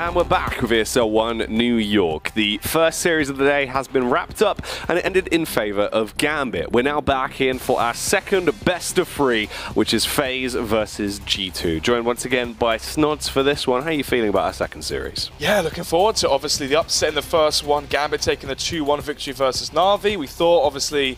And we're back with ESL One New York. The first series of the day has been wrapped up and it ended in favor of Gambit. We're now back in for our second best of three, which is FaZe versus G2. Joined once again by Snods for this one. How are you feeling about our second series? Yeah, looking forward to obviously the upset in the first one. Gambit taking the 2-1 victory versus Na'Vi. We thought obviously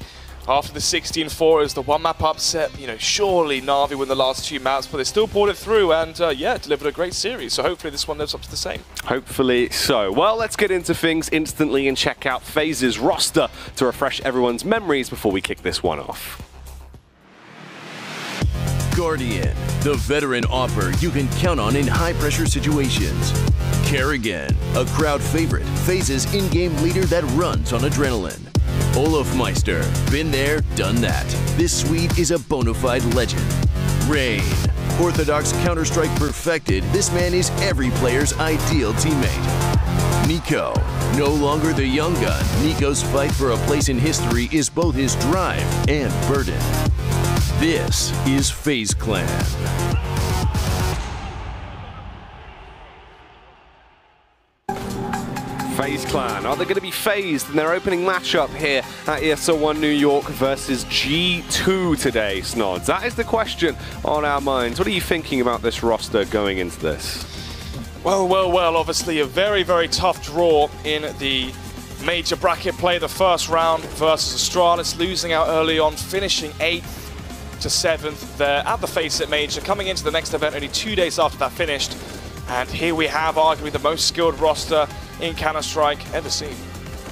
after the 16-4 is the one map upset, you know, surely Na'Vi win the last two maps, but they still pulled it through and yeah, delivered a great series. So hopefully this one lives up to the same. Hopefully so. Well, let's get into things instantly and check out FaZe's roster to refresh everyone's memories before we kick this one off. Guardian, the veteran offer you can count on in high-pressure situations. Kerrigan, a crowd favorite, FaZe's in-game leader that runs on adrenaline. Olofmeister, been there, done that. This Swede is a bona fide legend. Rain, orthodox Counter-Strike perfected, this man is every player's ideal teammate. Nico, no longer the young gun, Nico's fight for a place in history is both his drive and burden. This is FaZe Clan. FaZe Clan, are they going to be phased in their opening matchup here at ESL One New York versus G2 today, Snods? That is the question on our minds. What are you thinking about this roster going into this? Well, obviously a very, very tough draw in the major bracket play. The first round versus Astralis, losing out early on, finishing 8th to 7th there at the FaceIt Major, coming into the next event only 2 days after that finished. And here we have arguably the most skilled roster in Counter-Strike ever seen.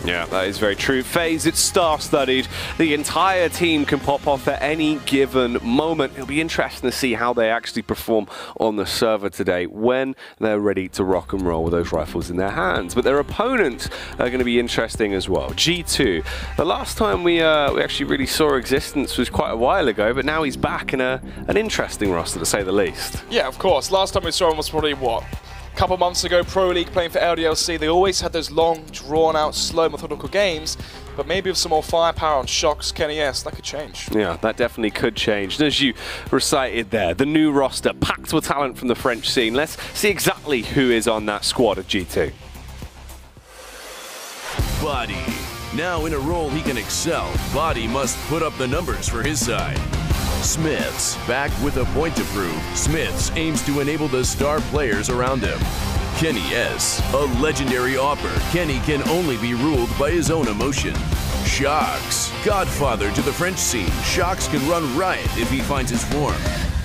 Yeah, that is very true. FaZe, it's star-studied. The entire team can pop off at any given moment. It'll be interesting to see how they actually perform on the server today when they're ready to rock and roll with those rifles in their hands. But their opponents are going to be interesting as well. G2, the last time we actually really saw existence was quite a while ago, but now he's back in an interesting roster, to say the least. Yeah, of course. Last time we saw him was probably, what, a couple months ago, Pro League, playing for LDLC. They always had those long, drawn-out, slow, methodical games, but maybe with some more firepower on Shox, Kenny S, that could change. Yeah, that definitely could change. And as you recited there, the new roster, packed with talent from the French scene. Let's see exactly who is on that squad of G2. Body. Now in a role he can excel, Body must put up the numbers for his side. Smiths, back with a point to prove. Smiths aims to enable the star players around him. Kenny S, a legendary offer. Kenny can only be ruled by his own emotion. Shox, godfather to the French scene. Shox can run riot if he finds his form.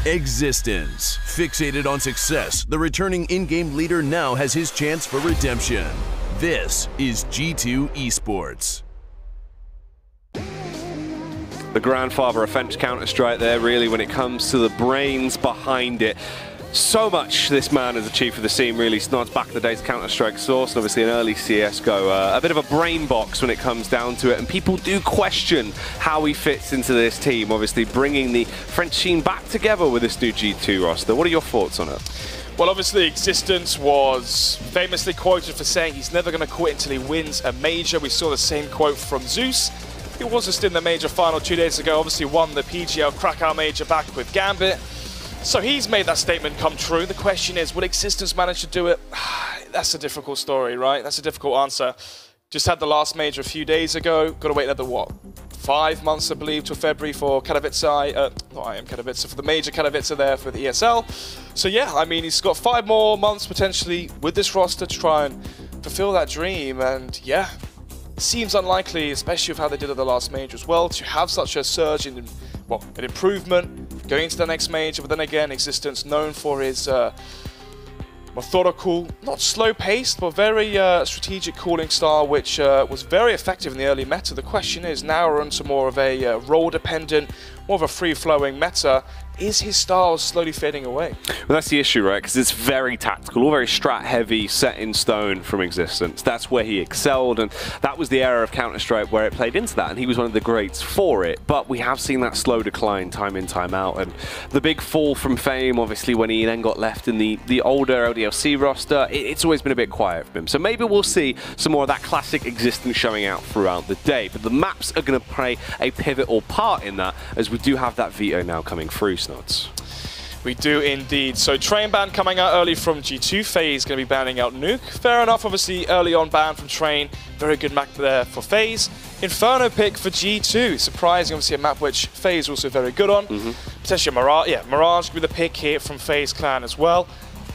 Existence, fixated on success. The returning in-game leader now has his chance for redemption. This is G2 Esports. The grandfather of French Counter-Strike there, really, when it comes to the brains behind it. So much this man has achieved for the scene, really. Snods back in the days Counter-Strike source, and obviously an early CSGO. A bit of a brain box when it comes down to it, and people do question how he fits into this team, obviously bringing the French scene back together with this new G2 roster. What are your thoughts on it? Well, obviously, Existence was famously quoted for saying he's never going to quit until he wins a major. We saw the same quote from Zeus. He was just in the major final 2 days ago, obviously won the PGL Krakow major back with Gambit. So he's made that statement come true. The question is, will Existence manage to do it? That's a difficult story, right? That's a difficult answer. Just had the last major a few days ago. Got to wait another, what, 5 months, I believe, till February for Katowice. Not I am Katowice, for the major Katowice there for the ESL. So yeah, I mean, he's got 5 more months potentially with this roster to try and fulfill that dream. And yeah, seems unlikely, especially with how they did at the last major as well, to have such a surge in, well, an improvement going into the next major. But then again, Existence known for his methodical, not slow-paced, but very strategic calling style, which was very effective in the early meta. The question is, now we're onto more of a role-dependent, more of a free-flowing meta. Is his style slowly fading away? Well, that's the issue, right? Because it's very tactical, all very strat-heavy, set in stone from Existence. That's where he excelled, and that was the era of Counter-Strike where it played into that, and he was one of the greats for it. But we have seen that slow decline time in, time out, and the big fall from fame, obviously, when he then got left in the older LDLC roster, it's always been a bit quiet for him. So maybe we'll see some more of that classic Existence showing out throughout the day. But the maps are going to play a pivotal part in that, as we do have that veto now coming through, Snods. We do indeed. So Train ban coming out early from G2. FaZe going to be banning out Nuke. Fair enough, obviously early on ban from Train. Very good map there for FaZe. Inferno pick for G2. Surprising, obviously a map which FaZe also very good on. Potentially Mirage. Yeah, Mirage will be the pick here from FaZe Clan as well.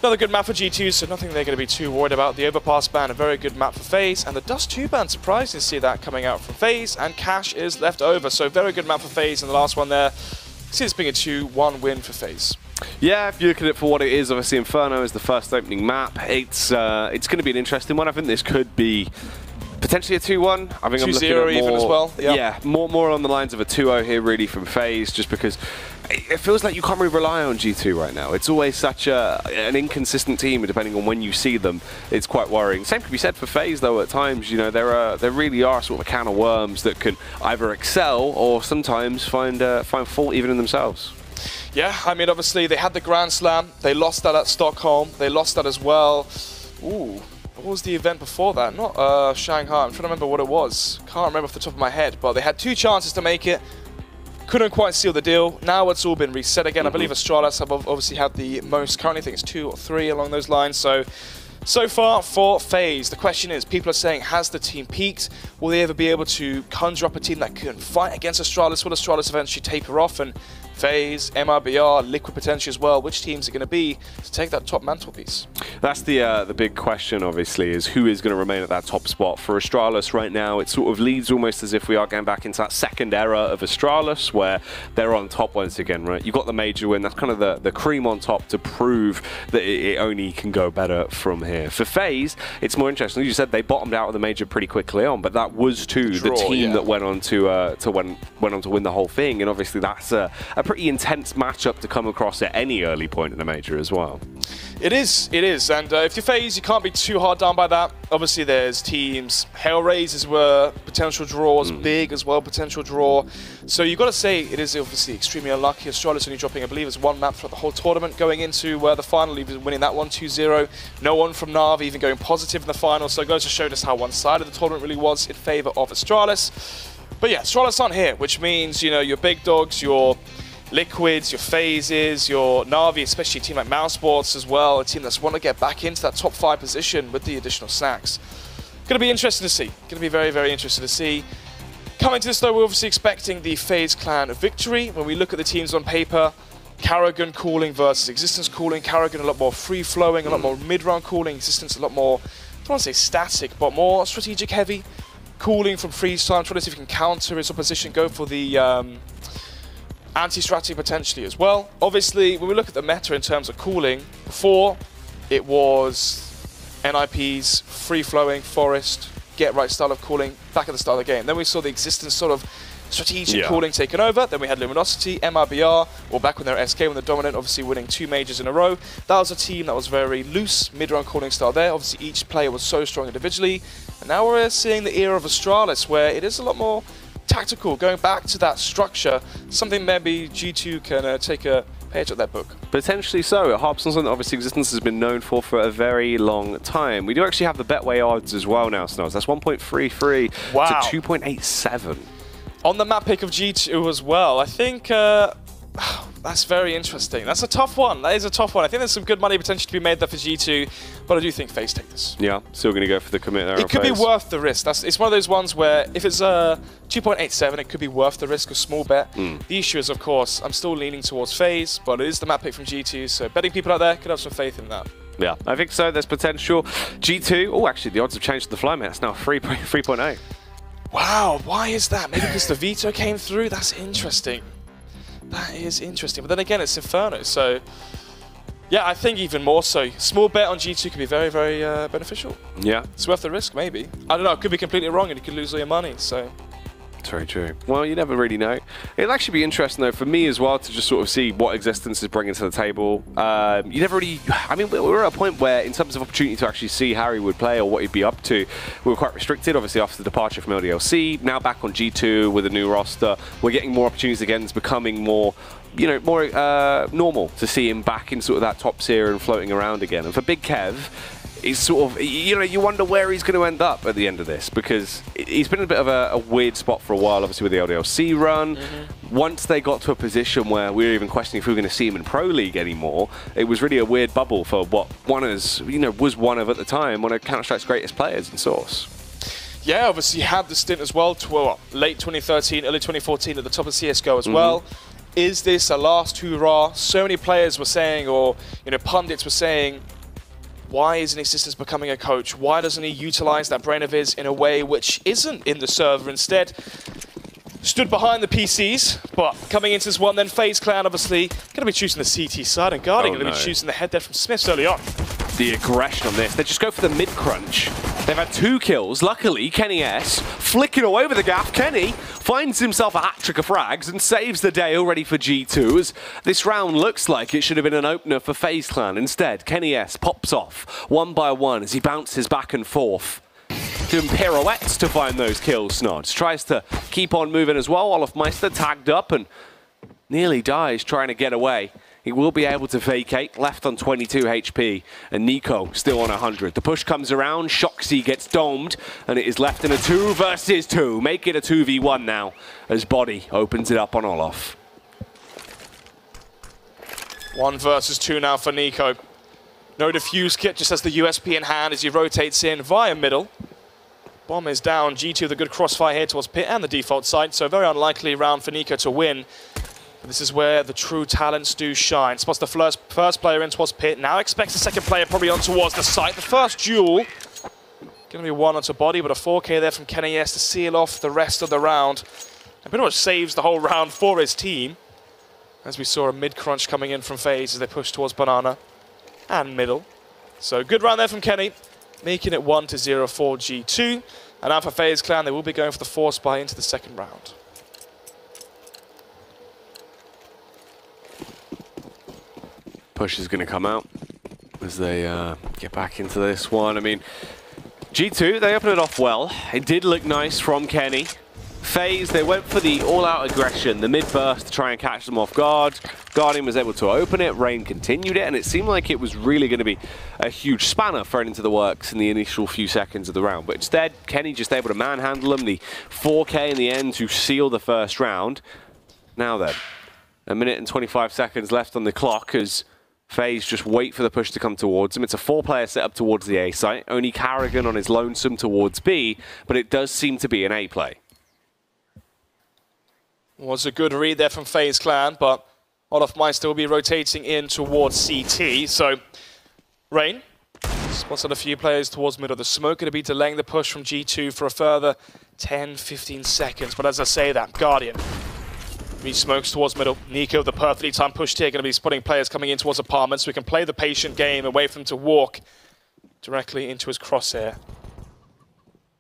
Another good map for G2, so nothing they're going to be too worried about. The Overpass ban, a very good map for FaZe. And the Dust 2 ban, surprising to see that coming out from FaZe. And Cash is left over, so very good map for FaZe. And the last one there, see this being a 2-1 win for FaZe. Yeah, if you look at it for what it is, obviously Inferno is the first opening map. It's going to be an interesting one. I think this could be potentially a 2-1. I think I'm looking at more, even as well. Yeah, more along the lines of a 2-0 here, really, from FaZe, just because it feels like you can't really rely on G2 right now. It's always such an inconsistent team, and depending on when you see them, it's quite worrying. Same could be said for FaZe, though. At times, you know, there really are sort of a can of worms that can either excel or sometimes find fault even in themselves. Yeah, I mean, obviously they had the Grand Slam. They lost that at Stockholm. They lost that as well. Ooh. What was the event before that? Not Shanghai. I'm trying to remember what it was. Can't remember off the top of my head. But they had 2 chances to make it. Couldn't quite seal the deal. Now it's all been reset again. I believe Astralis have obviously had the most. Currently, I think it's 2 or 3 along those lines. So far for FaZe, the question is, people are saying, has the team peaked? Will they ever be able to conjure up a team that can fight against Astralis? Will Astralis eventually taper off? And FaZe, MRBR, Liquid potentially as well. Which teams are going to be to take that top mantelpiece? That's the big question, obviously, is who is going to remain at that top spot. For Astralis right now, it sort of leads almost as if we are going back into that second era of Astralis, where they're on top once again, right? You've got the major win. That's kind of the cream on top to prove that it only can go better from here. For FaZe, it's more interesting. As you said, they bottomed out of the major pretty quickly on, but that was the team that went on to win the whole thing, and obviously that's a pretty intense matchup to come across at any early point in a major as well. It is, and if you're FaZe, you can't be too hard down by that. Obviously, there's teams. Hellraisers were potential draws, Big as well, potential draw. So you've got to say it is obviously extremely unlucky. Astralis only dropping, I believe, is 1 map throughout the whole tournament, going into the final, even winning that one 2-0. No one from Na'Vi even going positive in the final, so it goes to show us how one-sided the tournament really was in favor of Astralis. But yeah, Astralis aren't here, which means, you know, your big dogs, your Liquids, your FaZes, your Na'Vi, especially a team like Mousesports as well, a team that's want to get back into that top 5 position with the additional snacks. Going to be interesting to see. Going to be very, very interesting to see. Coming to this though, we're obviously expecting the FaZe Clan victory. When we look at the teams on paper, Karrigan cooling versus Existence cooling. Karrigan a lot more free-flowing, a lot more mid-round cooling. Existence a lot more, I don't want to say static, but more strategic heavy. Cooling from freeze time, trying to see if he can counter his opposition, go for the anti-strategy potentially as well. Obviously, when we look at the meta in terms of cooling, before it was NIP's free-flowing, forest, get-right style of cooling back at the start of the game. Then we saw the Existence sort of strategic cooling taken over. Then we had Luminosity, MRBR, or back when they were SK, when they're dominant, obviously winning 2 majors in a row. That was a team that was very loose, mid-round cooling style there. Obviously, each player was so strong individually. And now we're seeing the era of Astralis, where it is a lot more tactical, going back to that structure, something maybe G2 can take a page at that book. Potentially so. It harps on something that obviously Existence has been known for a very long time. We do actually have the Betway odds as well now, Snows. That's 1.33 to 2.87. On the map pick of G2 as well, I think that's very interesting. That's a tough one. That is a tough one. I think there's some good money potentially to be made there for G2, but I do think FaZe take this. Yeah, still going to go for the commit there. It could be worth the risk. It's one of those ones where if it's 2.87, it could be worth the risk, a small bet. The issue is, of course, I'm still leaning towards FaZe, but it is the map pick from G2, so betting people out there could have some faith in that. Yeah, I think so. There's potential. G2, oh, actually, the odds have changed to the fly, mate. It's now 3.8. Wow, why is that? Maybe because the veto came through? That's interesting. That is interesting. But then again, it's Inferno, so yeah, I think even more so. Small bet on G2 could be very, very beneficial. Yeah. It's worth the risk, maybe. I don't know, it could be completely wrong and you could lose all your money, so. It's very true. Well, you never really know. It'll actually be interesting, though, for me as well, to just sort of see what Existence is bringing to the table. You never really... I mean, we're at a point where, in terms of opportunity to actually see how he would play or what he'd be up to, we were quite restricted, obviously, after the departure from LDLC. Now back on G2 with a new roster, we're getting more opportunities again. It's becoming more... you know, more normal to see him back in sort of that top tier and floating around again. And for Big Kev, is sort of, you know, you wonder where he's going to end up at the end of this, because he's been in a bit of a weird spot for a while, obviously with the LDLC run. Once they got to a position where we were even questioning if we were going to see him in Pro League anymore, it was really a weird bubble for what was one of, at the time, one of Counter-Strike's greatest players in Source. Yeah, obviously had the stint as well, late 2013, early 2014 at the top of CSGO as well. Is this a last hurrah? So many players were saying, or pundits were saying, why isn't Existence becoming a coach? Why doesn't he utilize that brain of his in a way which isn't in the server? Instead, stood behind the PCs, but coming into this one, then FaZe Clan obviously going to be choosing the CT side, and Guardian going to be choosing the head there from Smiths early on. The aggression on this, they just go for the mid-crunch. They've had 2 kills. Luckily, Kenny S flicking away with the gaff. Kenny finds himself a hat-trick of frags and saves the day already for G2, as this round looks like it should have been an opener for FaZe Clan. Instead, Kenny S pops off one by one as he bounces back and forth, doing pirouettes to find those kills. Snods tries to keep on moving as well. Olofmeister tagged up and nearly dies trying to get away. He will be able to vacate, left on 22 HP, and Nico still on 100. The push comes around, Shoxy gets domed, and it is left in a 2 versus 2. Make it a 2v1 now, as Body opens it up on Olof. 1 versus 2 now for Nico. No defuse kit, just has the USP in hand as he rotates in via middle. Bomb is down, G2 the good crossfire here towards pit and the default site, so very unlikely round for Nico to win. This is where the true talents do shine. Spots the first player in towards pit. Now expects the second player probably on towards the site. The first duel, going to be 1 onto Body, but a 4K there from Kenny S to seal off the rest of the round. And pretty much saves the whole round for his team. As we saw a mid-crunch coming in from FaZe as they push towards Banana and middle. So good round there from Kenny, making it 1-0 for G2. And now for FaZe Clan, they will be going for the force buy into the second round. Push is going to come out as they get back into this one. I mean, G2, they opened it off well. It did look nice from Kenny. FaZe, they went for the all-out aggression, the mid-burst to try and catch them off guard. Guardian was able to open it, Rain continued it, and it seemed like it was really going to be a huge spanner thrown into the works in the initial few seconds of the round. But instead, Kenny just able to manhandle them, the 4K in the end to seal the first round. Now then, 1 minute and 25 seconds left on the clock as FaZe just wait for the push to come towards him. It's a 4-player setup towards the A site. Only Carrigan on his lonesome towards B, but it does seem to be an A play. Was a good read there from FaZe Clan, but Olofmeister will be rotating in towards CT. So, Rain spots a few players towards middle. The smoke going to be delaying the push from G2 for a further 10-15 seconds. But as I say that, Guardian re-smokes towards middle. Nico, the perfectly timed push here, going to be spotting players coming in towards apartments, so we can play the patient game and wait for him to walk directly into his crosshair.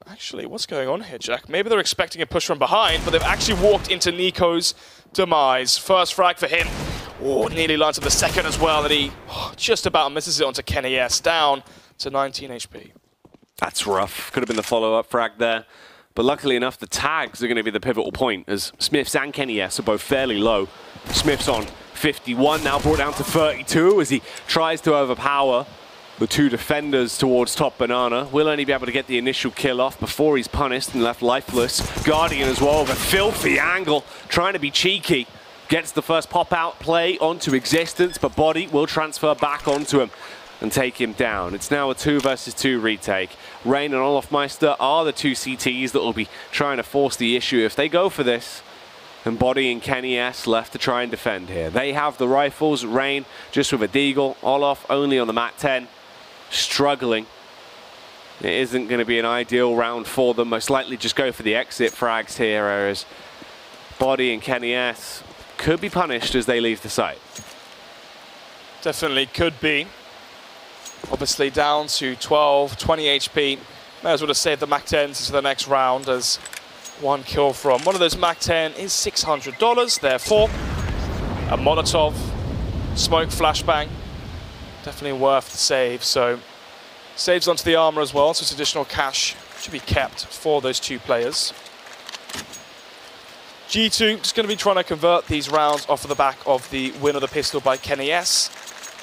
Actually, what's going on here, Jack? Maybe they're expecting a push from behind, but they've actually walked into Nico's demise. First frag for him. Oh, nearly lines up the second as well, and he just about misses it onto Kenny S, down to 19 HP. That's rough. Could have been the follow-up frag there. But luckily enough, the tags are going to be the pivotal point, as Smiths and Kenny S are both fairly low. Smiths on 51, now brought down to 32 as he tries to overpower the 2 defenders towards top Banana. Will only be able to get the initial kill off before he's punished and left lifeless. Guardian as well with a filthy angle, trying to be cheeky. Gets the first pop-out play onto Existence, but Body will transfer back onto him and take him down. It's now a 2 versus 2 retake. Rain and Olofmeister are the 2 CTs that will be trying to force the issue if they go for this. And Body and Kenny S left to try and defend here. They have the rifles. Rain just with a deagle. Olof only on the Mat 10. Struggling. It isn't going to be an ideal round for them. Most likely just go for the exit frags here, whereas Body and Kenny S could be punished as they leave the site. Definitely could be. Obviously down to 12, 20 HP. May as well have saved the Mac 10s to the next round, as 1 kill from one of those Mac 10 is $600. Therefore, a Molotov, smoke flashbang, definitely worth the save. So, saves onto the armor as well, so it's additional cash should be kept for those 2 players. G2 just going to be trying to convert these rounds off of the back of the win of the pistol by Kenny S.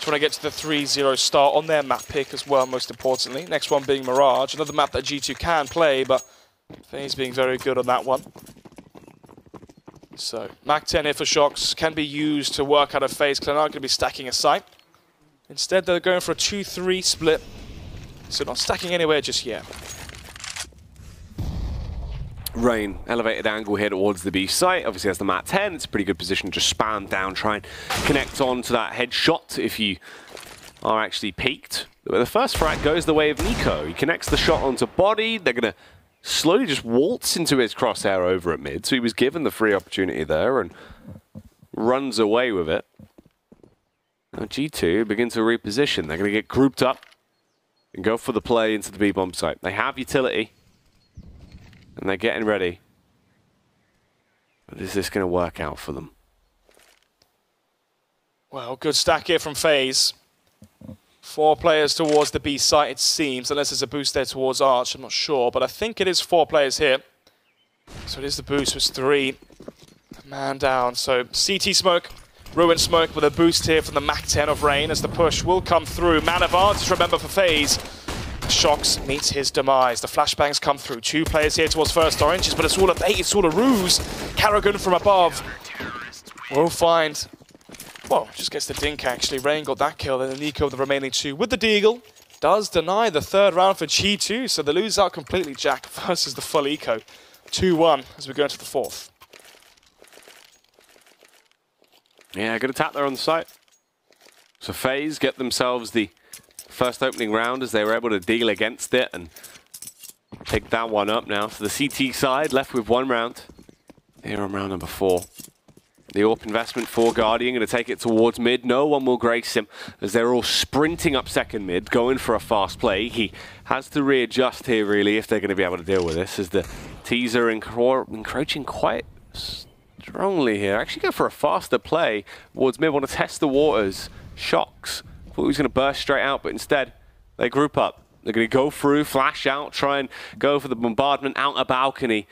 Trying to get to the 3-0 start on their map pick as well, most importantly. Next one being Mirage, another map that G2 can play, but FaZe being very good on that one. So, Mac 10 here for Shox can be used to work out of FaZe, because they're not going to be stacking a site. Instead, they're going for a 2-3 split, so not stacking anywhere just yet. Rain, elevated angle here towards the B site. Obviously has the Mat 10. It's a pretty good position to just spam down, try and connect on to that headshot if you are actually peaked. But the first frag goes the way of Nico. He connects the shot onto body. They're going to slowly just waltz into his crosshair over at mid. So he was given the free opportunity there and runs away with it. Now G2 begin to reposition. They're going to get grouped up and go for the play into the B bomb site. They have utility. And they're getting ready. But is this going to work out for them? Well, good stack here from FaZe. 4 players towards the B site, it seems, unless there's a boost there towards Arch, I'm not sure, but I think it is 4 players here. So it is the boost, was 3. Man down, so CT smoke, Ruin smoke with a boost here from the Mac 10 of Rain as the push will come through. Man advantage, remember, for FaZe. Shox meets his demise. The flashbangs come through. 2 players here towards first oranges, but it's all a bait, it's all a ruse. Karrigan from above will find... Well, just gets the dink actually. Rain got that kill, then Nico with the remaining 2 with the deagle. Does deny the 3rd round for G2, so they lose out completely. Jack versus the full eco. 2-1 as we go into the 4th. Yeah, good attack there on the site. So FaZe get themselves the first opening round as they were able to deal against it and pick that one up now. So the CT side left with 1 round. Here on round number 4. The AWP investment for Guardian, going to take it towards mid. No one will grace him as they're all sprinting up second mid, going for a fast play. He has to readjust here, really, if they're going to be able to deal with this, as the teaser encroaching quite strongly here. Actually go for a faster play towards mid, want to test the waters. Shox. Thought he was going to burst straight out, but instead they group up. They're going to go through, flash out, try and go for the bombardment out a balcony.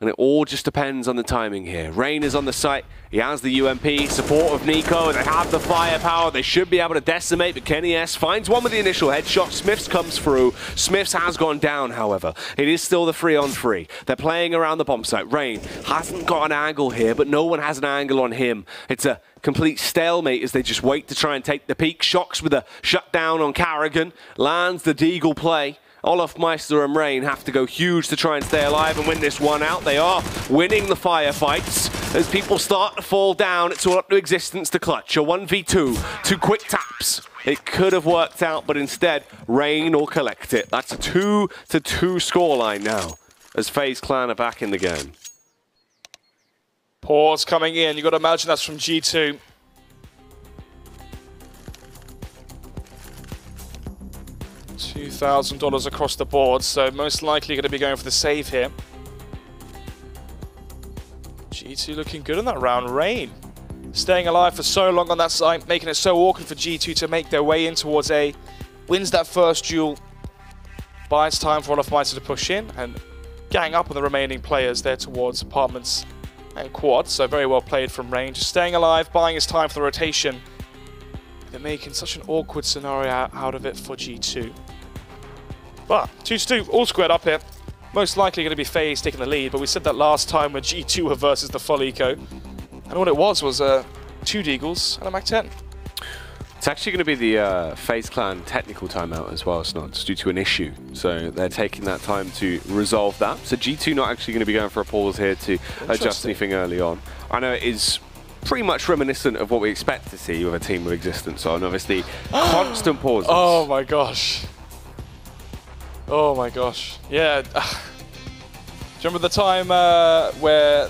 And it all just depends on the timing here. Rain is on the site. He has the UMP, support of Nico. They have the firepower. They should be able to decimate, but Kenny S finds one with the initial headshot. Smiths comes through. Smiths has gone down, however. It is still the 3-on-3. They're playing around the bomb site. Rain hasn't got an angle here, but no one has an angle on him. It's a complete stalemate as they just wait to try and take the peak. Shox with a shutdown on Karrigan. Lands the deagle play. Olaf Meister and Rain have to go huge to try and stay alive and win this one out. They are winning the firefights. As people start to fall down, it's all up to existence to clutch. A 1v2, 2 quick taps. It could have worked out, but instead, Rain will collect it. That's a 2-2 scoreline now, as FaZe Clan are back in the game. Pause coming in. You've got to imagine that's from G2. $2,000 across the board, so most likely going to be going for the save here. G2 looking good in that round. Rain staying alive for so long on that side, making it so awkward for G2 to make their way in towards A. Wins that first duel, buys time for Olaf Meister to push in and gang up on the remaining players there towards apartments and quad. So very well played from Rain, just staying alive, buying his time for the rotation. They're making such an awkward scenario out of it for G2. But 2-2, all squared up here. Most likely going to be FaZe taking the lead, but we said that last time when G2 were versus the full eco. And what it was 2 deagles and a Mac 10. It's actually going to be the FaZe Clan technical timeout as well, Snods, due to an issue. So they're taking that time to resolve that. So G2 not actually going to be going for a pause here to adjust anything early on. I know it is pretty much reminiscent of what we expect to see with a team with existence on. Obviously, constant pauses. Oh my gosh. Oh my gosh. Yeah. Do you remember the time where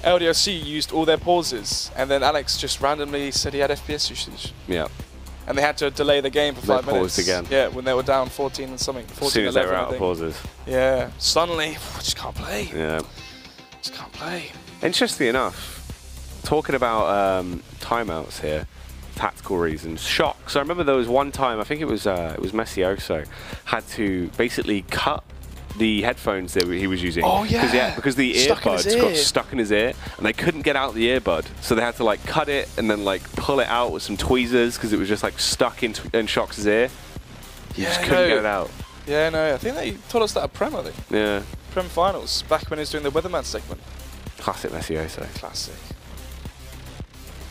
LDOC used all their pauses and then Alex just randomly said he had FPS usage? Yeah. And they had to delay the game for 5 minutes. Paused again. Yeah, when they were down 14 and something. 14, as soon as 11, they were out of pauses. Yeah. Suddenly, I just can't play. Yeah. Just can't play. Interestingly enough, talking about timeouts here, tactical reasons. Shox. So I remember there was one time, I think it was Messioso, had to basically cut the headphones that he was using. Oh yeah. Because the earbuds got stuck in his ear, and they couldn't get out the earbud, so they had to like cut it and then like pull it out with some tweezers because it was just like stuck in Shox' ear. He just couldn't get it out. Yeah, no, I think they told us that at Prem, I think. Yeah. Prem Finals, back when he was doing the Weatherman segment. Classic Messioso. Classic.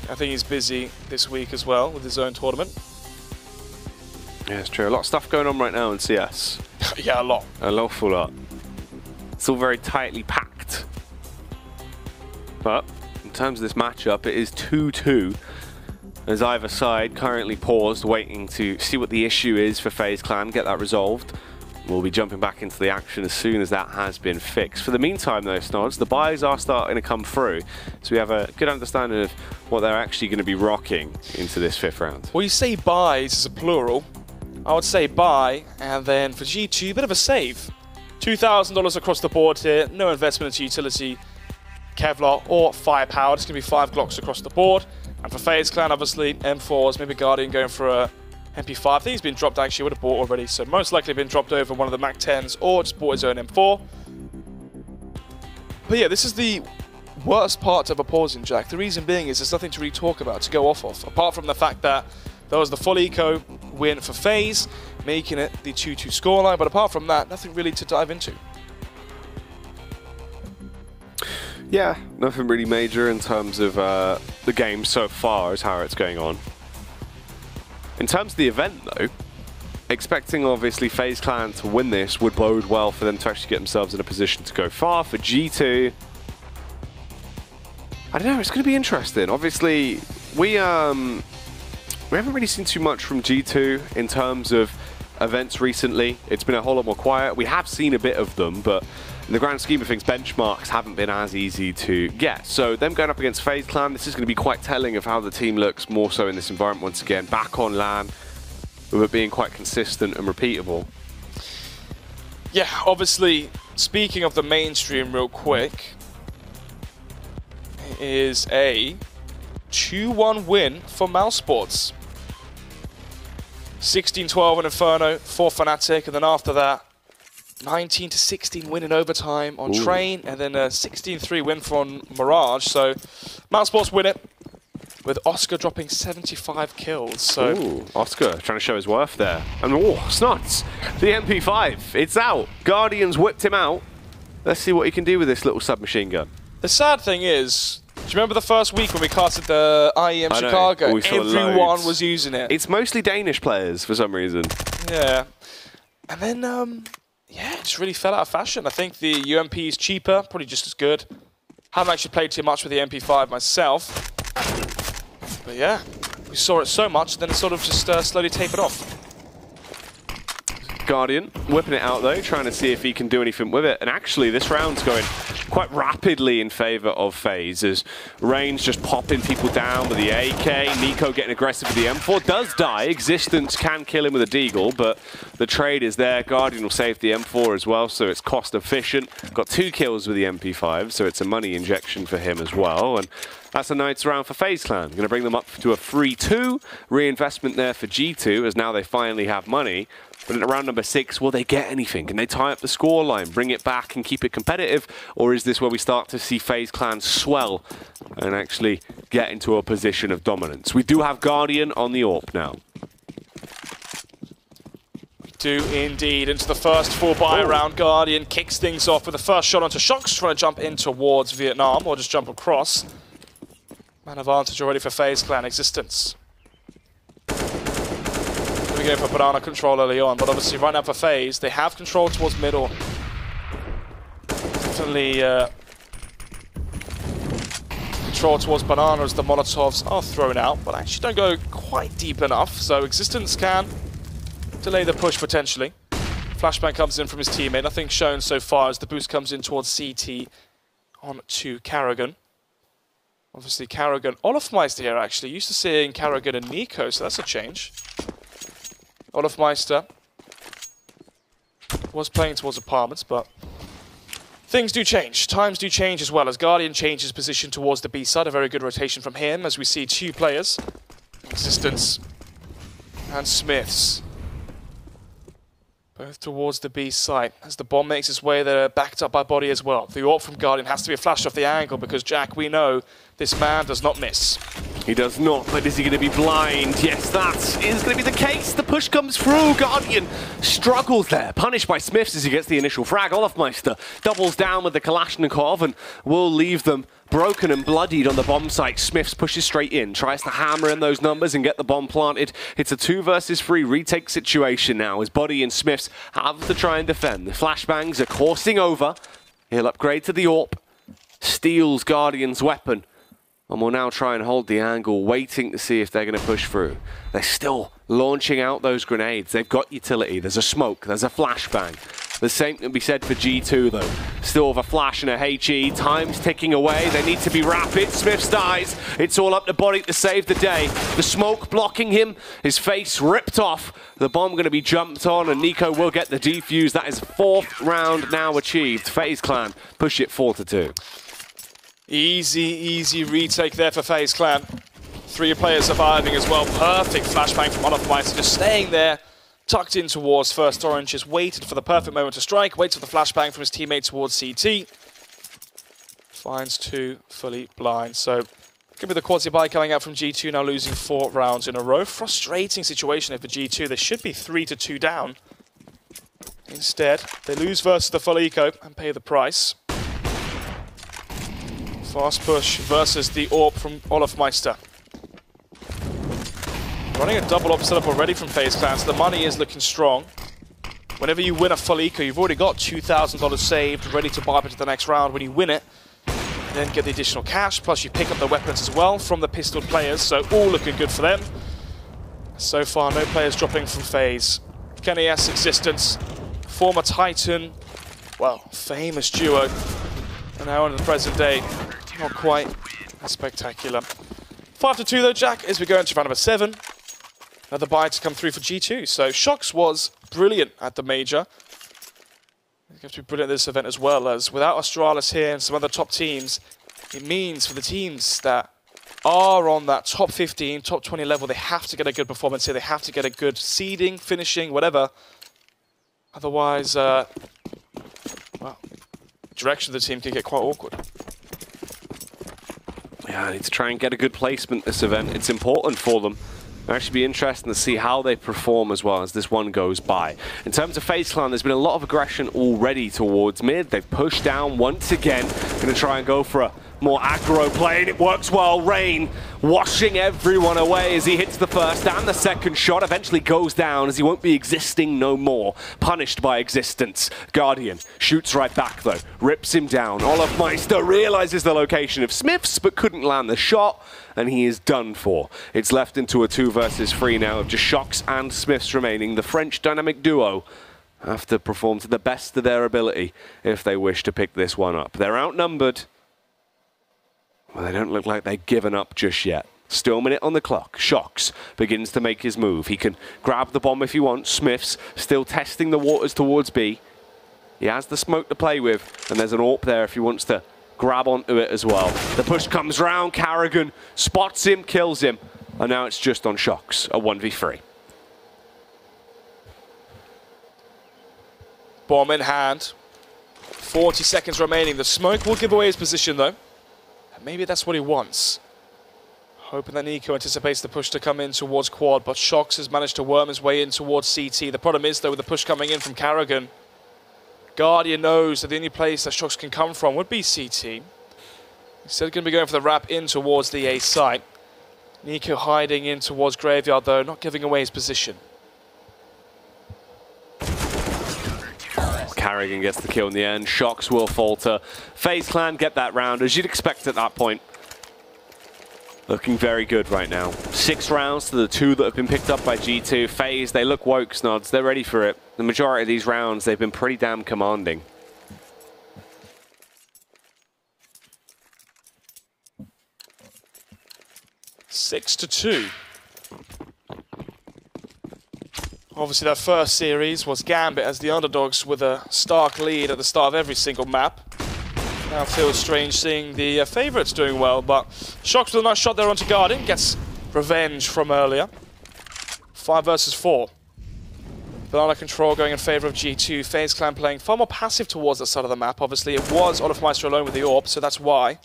I think he's busy this week as well with his own tournament. Yeah, it's true. A lot of stuff going on right now in CS. Yeah, a lot. An awful lot. It's all very tightly packed. But in terms of this matchup, it is 2-2. As either side currently paused, waiting to see what the issue is for FaZe Clan, get that resolved. We'll be jumping back into the action as soon as that has been fixed. For the meantime though, Snods, the buys are starting to come through, so we have a good understanding of what they're actually going to be rocking into this 5th round. Well, you say buys as a plural. I would say buy, and then for G2, a bit of a save. $2,000 across the board here, no investment into utility, Kevlar, or firepower. It's going to be 5 Glocks across the board. And for FaZe Clan, obviously, M4s, maybe Guardian going for a MP5. I think he's been dropped actually, would have bought already, so most likely been dropped over one of the Mac 10s or just bought his own M4. But yeah, this is the worst part of a pausing, Jack. The reason being is there's nothing to really talk about, to go off of, apart from the fact that there was the full eco win for FaZe, making it the 2-2 scoreline, but apart from that, nothing really to dive into. Yeah, nothing really major in terms of the game so far as how it's going on. In terms of the event though, expecting obviously FaZe Clan to win this would bode well for them to actually get themselves in a position to go far. For G2, I don't know, it's going to be interesting. Obviously, we haven't really seen too much from G2 in terms of events recently. It's been a whole lot more quiet. We have seen a bit of them, but in the grand scheme of things, benchmarks haven't been as easy to get. So them going up against FaZe Clan, this is going to be quite telling of how the team looks more so in this environment once again. Back on LAN, with it being quite consistent and repeatable. Yeah, obviously, speaking of the mainstream real quick, it is a 2-1 win for Mouse Sports. 16-12 in Inferno for Fnatic, and then after that, 19-16 win in overtime on Train, and then a 16-3 win from Mirage. So Mouse Sports win it, with Oscar dropping 75 kills. So Oscar trying to show his worth there. And Snots, the MP5, it's out. Guardians whipped him out. Let's see what he can do with this little submachine gun. The sad thing is, do you remember the first week when we casted the IEM Chicago? Everyone was using it. It's mostly Danish players for some reason. Yeah. And then, yeah, it just really fell out of fashion. I think the UMP is cheaper, probably just as good. Haven't actually played too much with the MP5 myself. But yeah, we saw it so much, then it sort of just slowly tapered off. Guardian whipping it out though, trying to see if he can do anything with it. And actually, this round's going quite rapidly in favor of FaZe as Rain's just popping people down with the AK. Nico getting aggressive with the M4. Does die. Existence can kill him with a Deagle, but the trade is there. Guardian will save the M4 as well, so it's cost efficient. Got 2 kills with the MP5, so it's a money injection for him as well. And that's a nice round for FaZe Clan. Going to bring them up to a 3-2. Reinvestment there for G2 as now they finally have money. But at round number 6, will they get anything? Can they tie up the scoreline, bring it back and keep it competitive? Or is this where we start to see FaZe Clan swell and actually get into a position of dominance? We do have Guardian on the AWP now. We do indeed. Into the first full buy round. Guardian kicks things off with the first shot onto Shox, trying to jump in towards Vietnam or just jump across. Man advantage already for FaZe Clan. Existence. We're going for banana control early on, but obviously right now for FaZe, they have control towards middle. Definitely control towards banana as the Molotovs are thrown out, but actually don't go quite deep enough, so Existence can delay the push potentially. Flashbang comes in from his teammate, nothing shown so far as the boost comes in towards CT on to Karrigan. Obviously Karrigan, Olofmeister here actually, used to seeing Karrigan and Nico, so that's a change. Olofmeister was playing towards apartments, but things do change. Times do change as well as Guardian changes position towards the B side. A very good rotation from him as we see 2 players, Existence and Smiths. Both towards the B site. As the bomb makes its way, they're backed up by Body as well. The AWP from Guardian has to be flashed off the angle because, Jack, we know this man does not miss. He does not, but is he going to be blind? Yes, that is going to be the case. The push comes through. Guardian struggles there, punished by Smiths as he gets the initial frag. Olafmeister doubles down with the Kalashnikov and will leave them broken and bloodied on the bomb site. Smiths pushes straight in, tries to hammer in those numbers and get the bomb planted. It's a 2 versus 3 retake situation now as Body and Smiths have to try and defend. The flashbangs are coursing over. He'll upgrade to the AWP, steals Guardian's weapon, and will now try and hold the angle, waiting to see if they're going to push through. They're still launching out those grenades. They've got utility. There's a smoke. There's a flashbang. The same can be said for G2, though. Still with a flash and a HE. Time's ticking away. They need to be rapid. Smiths dies. It's all up to Body to save the day. The smoke blocking him. His face ripped off. The bomb going to be jumped on, and Nico will get the defuse. That is 4th round now achieved. FaZe Clan push it 4-2. Easy retake there for FaZe Clan. 3 players surviving as well. Perfect flashbang from Olafmeister, just staying there, tucked in towards first orange, just waited for the perfect moment to strike, waits for the flashbang from his teammate towards CT. Finds 2 fully blind. So, could be the quality buy coming out from G2 now, losing 4 rounds in a row. Frustrating situation for G2. They should be 3-2 down. Instead, they lose versus the full eco and pay the price. Fast push versus the AWP from Olafmeister. Running a double AWP setup already from FaZe Clan, so the money is looking strong. Whenever you win a full eco, you've already got $2,000 saved, ready to buy up into the next round. When you win it, you then get the additional cash, plus you pick up the weapons as well from the pistol players, so all looking good for them. So far, no players dropping from FaZe. KennyS existence, former Titan, well, famous duo, and now in the present day, not quite as spectacular. 5-2 though, Jack, as we go into round number 7. Another buy to come through for G2. So Shox was brilliant at the major. He's going to be brilliant at this event as well, as without Astralis here and some other top teams, it means for the teams that are on that top 15, top 20 level, they have to get a good performance here. They have to get a good seeding, finishing, whatever. Otherwise, well, direction of the team can get quite awkward. Yeah, I need to try and get a good placement this event. It's important for them. It'll actually be interesting to see how they perform as well as this one goes by. In terms of FaZe Clan, there's been a lot of aggression already towards mid. They've pushed down once again. Going to try and go for a more aggro play, and it works well. Rain washing everyone away as he hits the first and the second shot. Eventually goes down as he won't be existing no more. Punished by existence. Guardian shoots right back though. Rips him down. Olafmeister realizes the location of Smiths but couldn't land the shot, and he is done for. It's left into a 2 versus 3 now of just Shox and Smiths remaining. The French dynamic duo have to perform to the best of their ability if they wish to pick this one up. They're outnumbered. Well, they don't look like they've given up just yet. Still a minute on the clock. Shox begins to make his move. He can grab the bomb if he wants. Smiths still testing the waters towards B. He has the smoke to play with, and there's an AWP there if he wants to grab onto it as well. The push comes round. Carrigan spots him, kills him, and now it's just on Shox, a 1v3. Bomb in hand. 40 seconds remaining. The smoke will give away his position though. Maybe that's what he wants. Hoping that Nico anticipates the push to come in towards quad, but Shox has managed to worm his way in towards CT. The problem is, though, with the push coming in from Carrigan, Guardian knows that the only place that Shox can come from would be CT. Instead, going to be going for the wrap in towards the A site. Nico hiding in towards Graveyard, though, not giving away his position. Carrigan gets the kill in the end. Shox will falter. FaZe Clan get that round, as you'd expect at that point. Looking very good right now. 6 rounds to the 2 that have been picked up by G2. FaZe, they look woke, Snods. They're ready for it. The majority of these rounds, they've been pretty damn commanding. Six to 2. Obviously, that first series was Gambit as the underdogs with a stark lead at the start of every single map. Now it feels strange seeing the favourites doing well, but Shox with a nice shot there onto Guardian. Gets revenge from earlier. 5 versus 4. Banana control going in favor of G2. FaZe Clan playing far more passive towards that side of the map. Obviously, it was Olofmeister alone with the AWP, so that's why. He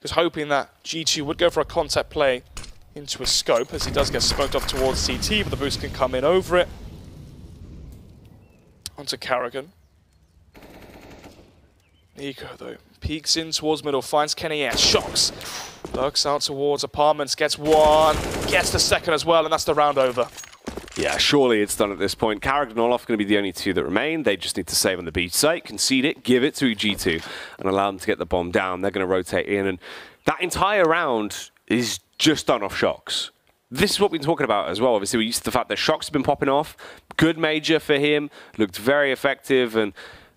was hoping that G2 would go for a contact play into a scope, as he does get smoked off towards CT, but the boost can come in over it. Onto Karrigan. Nico, though, peeks in towards middle, finds Kenny S, shocks. Lurks out towards apartments, gets one, gets the second as well, and that's the round over. Yeah, surely it's done at this point. Karrigan and Olof are going to be the only two that remain. They just need to save on the beach site, concede it, give it to G2, and allow them to get the bomb down. They're going to rotate in, and that entire round is just done off shocks. This is what we've been talking about as well. Obviously, we're used to the fact that shocks have been popping off. Good major for him, looked very effective, and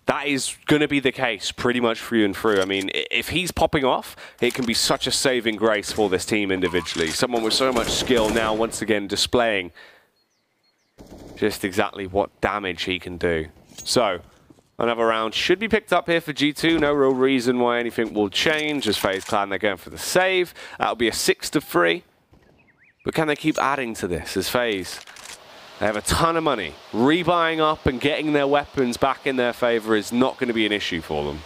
that is going to be the case pretty much through and through. I mean, if he's popping off, it can be such a saving grace for this team individually. Someone with so much skill now, once again, displaying just exactly what damage he can do. So, another round should be picked up here for G2. No real reason why anything will change. As FaZe Clan, they're going for the save. That'll be a 6-3. But can they keep adding to this as FaZe? They have a ton of money. Rebuying up and getting their weapons back in their favor is not going to be an issue for them.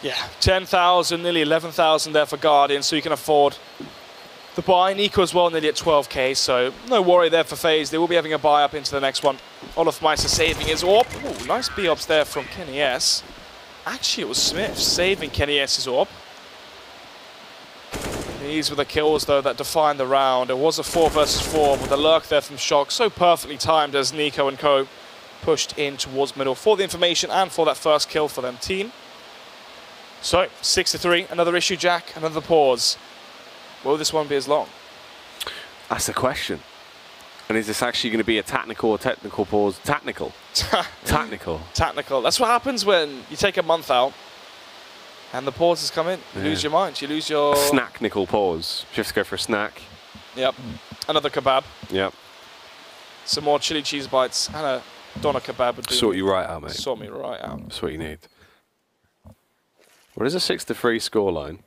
Yeah, 10,000, nearly 11,000 there for Guardian, so you can afford the buy. Nico as well, nearly at 12k, so no worry there for FaZe. They will be having a buy up into the next one. Olofmeister saving his AWP. Ooh, nice B-ups there from Kenny S. Actually, it was Smith saving Kenny S's AWP. These were the kills, though, that defined the round. It was a 4 versus 4 with a lurk there from Shock. So perfectly timed as Nico and co pushed in towards middle for the information and for that first kill for them team. So, 6-3. Another issue, Jack. Another pause. Will this one be as long? That's the question. And is this actually going to be a tactical or technical pause? Tactical. Tactical. Tactical. That's what happens when you take a month out and the pauses come in. You lose your mind. You lose your... Snack-nical pause. You have to go for a snack. Yep. Another kebab. Yep. Some more chili cheese bites and a doner kebab would do. Sort you right out, mate. Sort me right out. That's what you need. What is a 6-3 scoreline?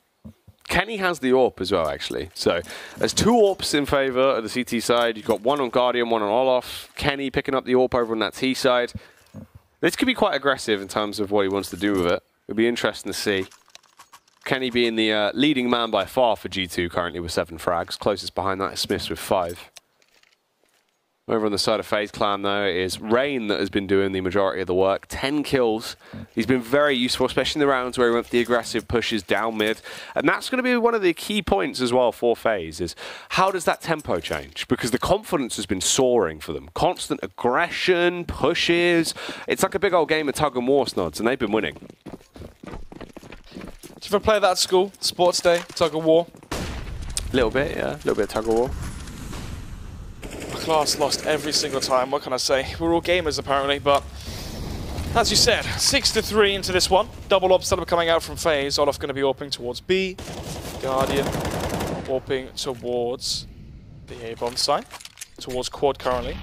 Kenny has the AWP as well, actually. So there's 2 AWPs in favour of the CT side. You've got one on Guardian, one on Olof. Kenny picking up the AWP over on that T side. This could be quite aggressive in terms of what he wants to do with it. It'll be interesting to see. Kenny being the leading man by far for G2 currently with 7 frags. Closest behind that is Smiths with 5. Over on the side of FaZe Clan, though, is Rain that has been doing the majority of the work. 10 kills. He's been very useful, especially in the rounds where he went for the aggressive pushes down mid. And that's going to be one of the key points as well for FaZe, is how does that tempo change? Because the confidence has been soaring for them. Constant aggression, pushes. It's like a big old game of tug and war, Snods, and they've been winning. Did you ever play that at school? Sports day, tug of war? A little bit, yeah. A little bit of tug of war. Class lost every single time, what can I say? We're all gamers apparently, but as you said, 6-3 into this one. Double AWP setup coming out from FaZe. Olof going to be AWPing towards B. Guardian AWPing towards the A-bomb side. Towards quad currently.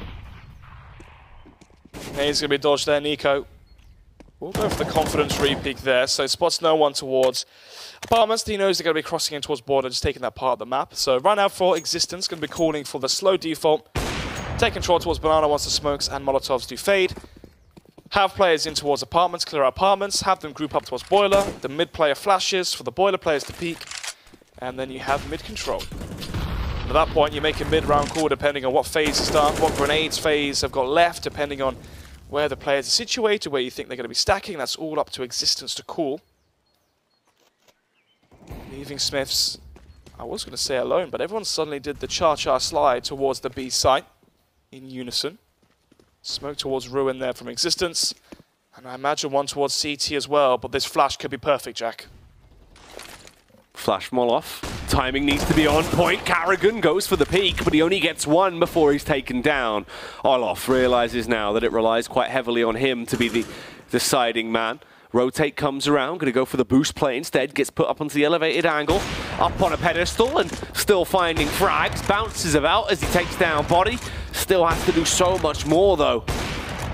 He's going to be dodged there, Nico. We'll go for the confidence re-peek there, so spots no one towards apartments. He knows they're going to be crossing in towards border, just taking that part of the map. So right now for Existence, going to be calling for the slow default. Take control towards Banana once the smokes and Molotovs do fade. Have players in towards apartments, clear out apartments, have them group up towards boiler. The mid player flashes for the boiler players to peek, and then you have mid control. And at that point, you make a mid-round call depending on what FaZe has done, what grenades FaZe have got left, depending on where the players are situated, where you think they're going to be stacking. That's all up to Existence to call. Leaving Smiths, I was going to say alone, but everyone suddenly did the cha-cha slide towards the B site in unison. Smoke towards Ruin there from Existence. And I imagine one towards CT as well, but this flash could be perfect, Jack. Flash from Olof. Timing needs to be on point. Karrigan goes for the peak, but he only gets one before he's taken down. Olof realizes now that it relies quite heavily on him to be the deciding man. Rotate comes around, going to go for the boost play instead, gets put up onto the elevated angle, up on a pedestal and still finding frags, bounces about as he takes down body. Still has to do so much more though.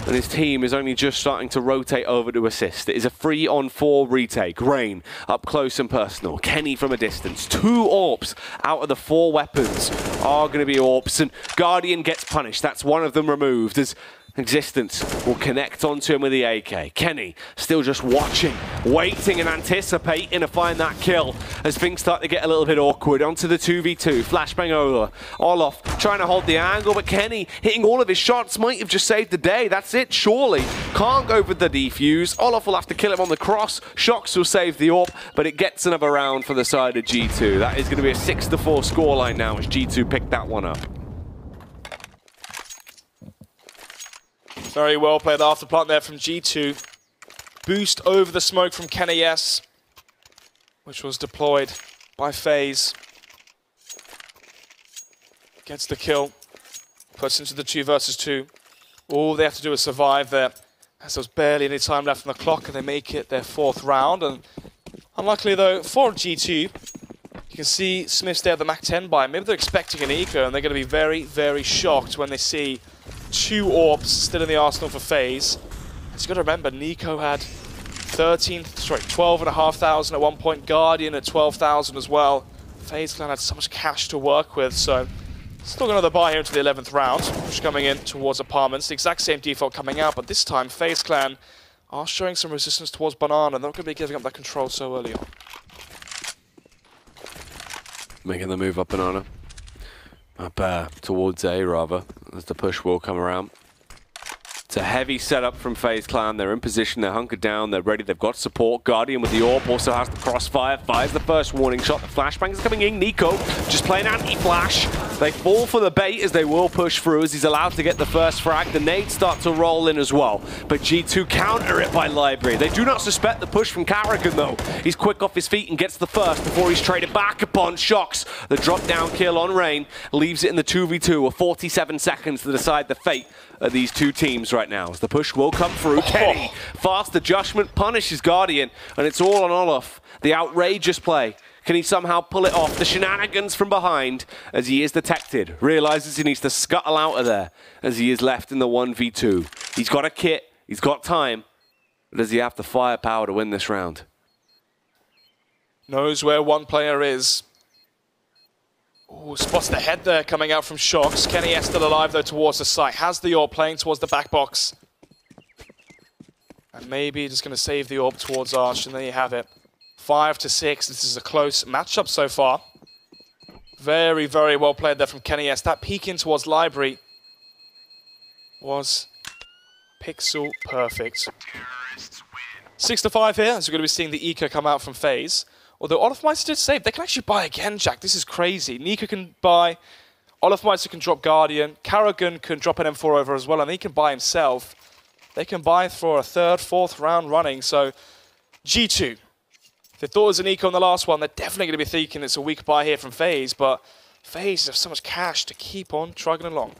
and his team is only just starting to rotate over to assist. It is a 3-on-4 retake. Rain up close and personal. Kenny from a distance. 2 AWPs out of the 4 weapons are going to be AWPs, and Guardian gets punished. That's one of them removed as Existence will connect onto him with the AK. Kenny still just watching, waiting and anticipating to find that kill as things start to get a little bit awkward. Onto the 2v2, flashbang over. Olof trying to hold the angle, but Kenny hitting all of his shots might have just saved the day. That's it, surely. Can't go for the defuse. Olof will have to kill him on the cross. Shocks will save the AWP, but it gets another round for the side of G2. That is going to be a 6-4 scoreline now as G2 pick that one up. Very well played after plant there from G2. Boost over the smoke from Kenny S, which was deployed by FaZe. Gets the kill, puts into the 2 versus 2. All they have to do is survive there, as there's barely any time left on the clock, and they make it their 4th round. And unluckily though, for G2, you can see Smiths there at the Mac 10 buy. Maybe they're expecting an eco, and they're going to be very, very shocked when they see 2 AWPs still in the arsenal for FaZe. You've got to remember, Nico had 12,500 at one point, Guardian at 12,000 as well. FaZe Clan had so much cash to work with, so still got another buy here into the 11th round. Push coming in towards apartments, the exact same default coming out, but this time FaZe Clan are showing some resistance towards Banana. They're not going to be giving up that control so early on. Making the move up Banana. Up towards A, rather, as the push will come around. It's a heavy setup from FaZe Clan. They're in position, they're hunkered down, they're ready, they've got support. Guardian with the AWP also has the crossfire, fires the first warning shot. The flashbang is coming in. Nico just playing anti-flash. They fall for the bait as they will push through as he's allowed to get the first frag. The nades start to roll in as well, but G2 counter it by Library. They do not suspect the push from Carrigan though. He's quick off his feet and gets the first before he's traded back upon Shocks. The drop down kill on Rain leaves it in the 2v2 with 47 seconds to decide the fate of these two teams right now. As the push will come through. Kenny, fast adjustment, punishes Guardian, and it's all on Olof. The outrageous play. Can he somehow pull it off? The shenanigans from behind as he is detected. Realizes he needs to scuttle out of there as he is left in the 1v2. He's got a kit, he's got time, but does he have the firepower to win this round? Knows where one player is. Ooh, spots the head there coming out from Shocks. Kenny S still alive though towards the site. Has the AWP playing towards the back box. And maybe just going to save the AWP towards Arch, and there you have it. 5-6. This is a close matchup so far. Very, very well played there from Kenny S. That peek in towards Library was pixel perfect. 6-5 here, as we're going to be seeing the eco come out from FaZe. Although Olofmeister did save, they can actually buy again, Jack. This is crazy. Nico can buy, Olofmeister can drop Guardian, Carrigan can drop an M4 over as well, and he can buy himself. They can buy for a 3rd, 4th round running. So G2, if they thought it was an eco in the last one, they're definitely going to be thinking it's a weak buy here from FaZe, but FaZe have so much cash to keep on trugging along.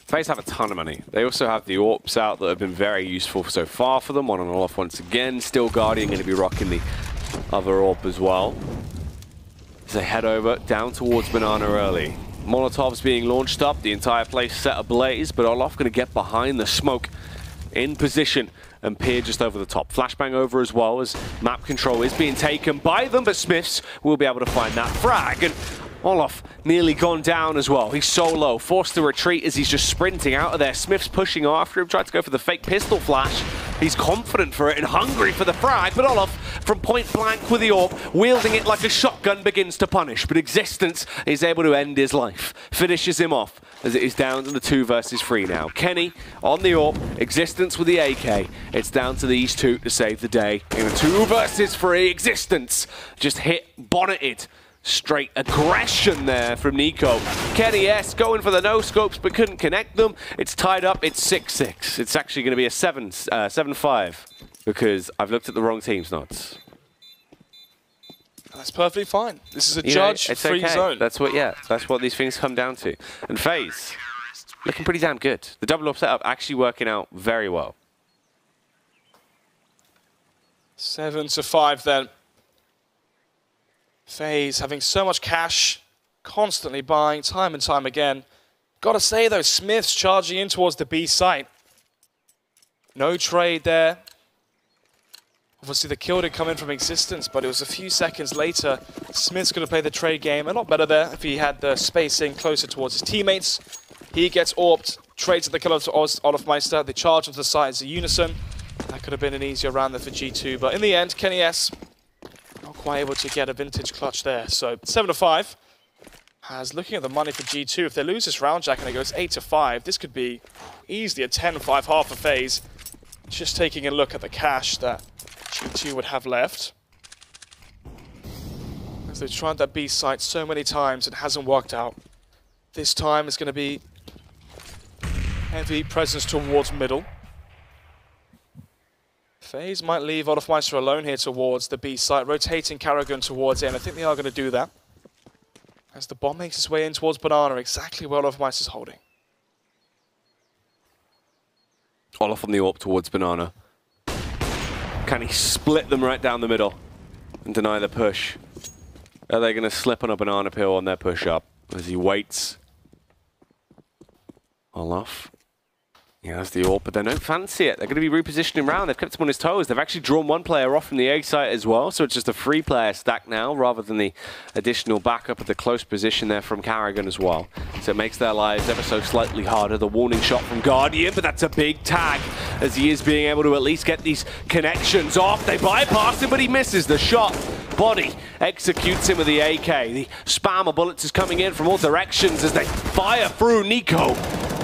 FaZe have a ton of money. They also have the AWPs out that have been very useful so far for them. One on Olof once again. Still Guardian going to be rocking the other AWP as well. As they head over down towards Banana early. Molotovs being launched up. The entire place set ablaze, but Olof going to get behind the smoke in position and peer just over the top. Flashbang over as well as map control is being taken by them, but Smiths will be able to find that frag. And Olof nearly gone down as well. He's so low, forced to retreat as he's just sprinting out of there. Smith's pushing after him, tried to go for the fake pistol flash. He's confident for it and hungry for the frag, but Olof from point blank with the AWP, wielding it like a shotgun, begins to punish, but Existence is able to end his life. Finishes him off as it is down to the 2 versus 3 now. Kenny on the AWP, Existence with the AK. It's down to these two to save the day. In a 2 versus 3, Existence just hit, bonneted. Straight aggression there from Nico. Kenny S going for the no-scopes but couldn't connect them. It's tied up, it's 6-6. It's actually going to be a 7-5 because I've looked at the wrong team's notes. That's perfectly fine. This is a judge-free zone. That's what these things come down to. And FaZe, looking pretty damn good. The double-up setup actually working out very well. 7-5 then. FaZe having so much cash, constantly buying time and time again. Gotta say though, Smith's charging in towards the B site. No trade there. Obviously the kill did come in from Existence, but it was a few seconds later. Smith's gonna play the trade game a lot better there if he had the spacing closer towards his teammates. He gets AWP'd, trades at the kill to Olofmeister. They charge onto the side as a unison. That could have been an easier round there for G2, but in the end, Kenny S not quite able to get a vintage clutch there. So 7-5. As looking at the money for G2, if they lose this round, Jack, and it goes 8-5, this could be easily a 10-5 half for FaZe. Just taking a look at the cash that G2 would have left. As they've tried that B site so many times, it hasn't worked out. This time it's going to be heavy presence towards middle. FaZe might leave Olofmeister alone here towards the B site, rotating karrigan towards it, and I think they are going to do that. As the bomb makes its way in towards Banana, exactly where Olofmeister's holding. Olof on the AWP towards Banana. Can he split them right down the middle and deny the push? Are they going to slip on a banana peel on their push up as he waits? Olof. He has the AWP, but they don't fancy it. They're going to be repositioning around. They've kept him on his toes. They've actually drawn one player off from the A site as well, so it's just a 3-player stack now rather than the additional backup at the close position there from karrigan as well. So it makes their lives ever so slightly harder. The warning shot from Guardian, but that's a big tag as he is being able to at least get these connections off. They bypass him, but he misses the shot. Body executes him with the AK. The spam of bullets is coming in from all directions as they fire through Nico.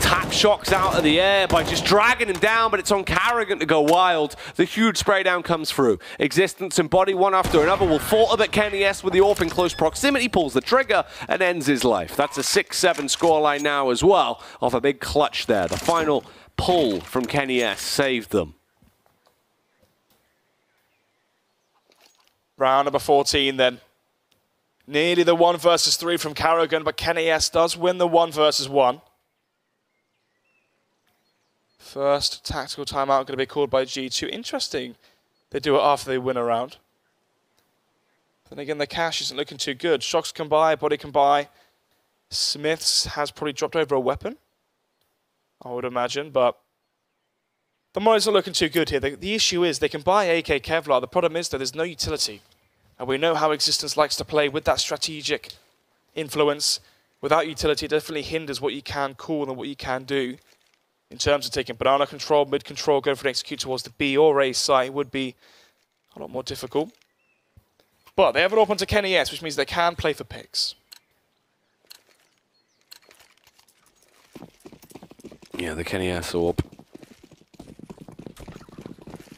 Tap shocks out of the air by just dragging him down, but it's on karrigan to go wild. The huge spray down comes through. Existence and Body, one after another, will falter, but Kenny S with the AWP in close proximity pulls the trigger and ends his life. That's a 6-7 scoreline now as well, off a big clutch there. The final pull from Kenny S saved them. Round number 14 then. Nearly the 1 versus 3 from karrigan, but Kenny S does win the 1 versus 1. First tactical timeout going to be called by G2. Interesting, they do it after they win a round. Then again, the cash isn't looking too good. Shocks can buy, Body can buy. Smiths has probably dropped over a weapon, I would imagine, but the money's not looking too good here. The issue is they can buy AK Kevlar. The problem is that there's no utility. And we know how Existence likes to play with that strategic influence. Without utility, it definitely hinders what you can call and what you can do. In terms of taking banana control, mid control, going for an execute towards the B or A site would be a lot more difficult. But they have it open to Kenny S, which means they can play for picks. Yeah, the Kenny S AWP.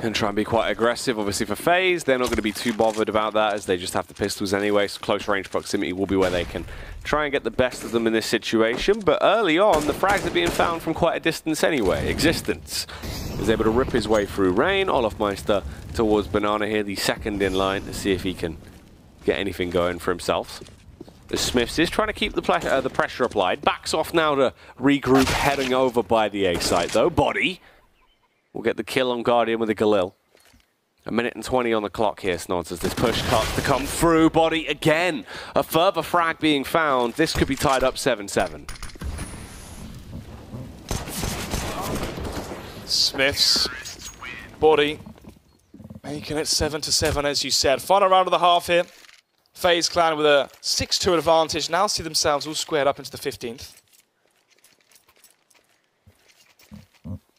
And try and be quite aggressive. Obviously for FaZe, they're not going to be too bothered about that as they just have the pistols anyway, so close range proximity will be where they can try and get the best of them in this situation. But early on, the frags are being found from quite a distance anyway. Existence is able to rip his way through Rain. Olofmeister towards Banana here, the second in line, to see if he can get anything going for himself. The Smiths is trying to keep the pressure applied. Backs off now to regroup, heading over by the A site though. Body will get the kill on Guardian with a Galil. 1:20 on the clock here, Snods, as this push starts to come through. Body again. A further frag being found. This could be tied up 7-7. Smiths, Body, making it 7-7 as you said. Final round of the half here. FaZe Clan with a 6-2 advantage. Now see themselves all squared up into the 15th.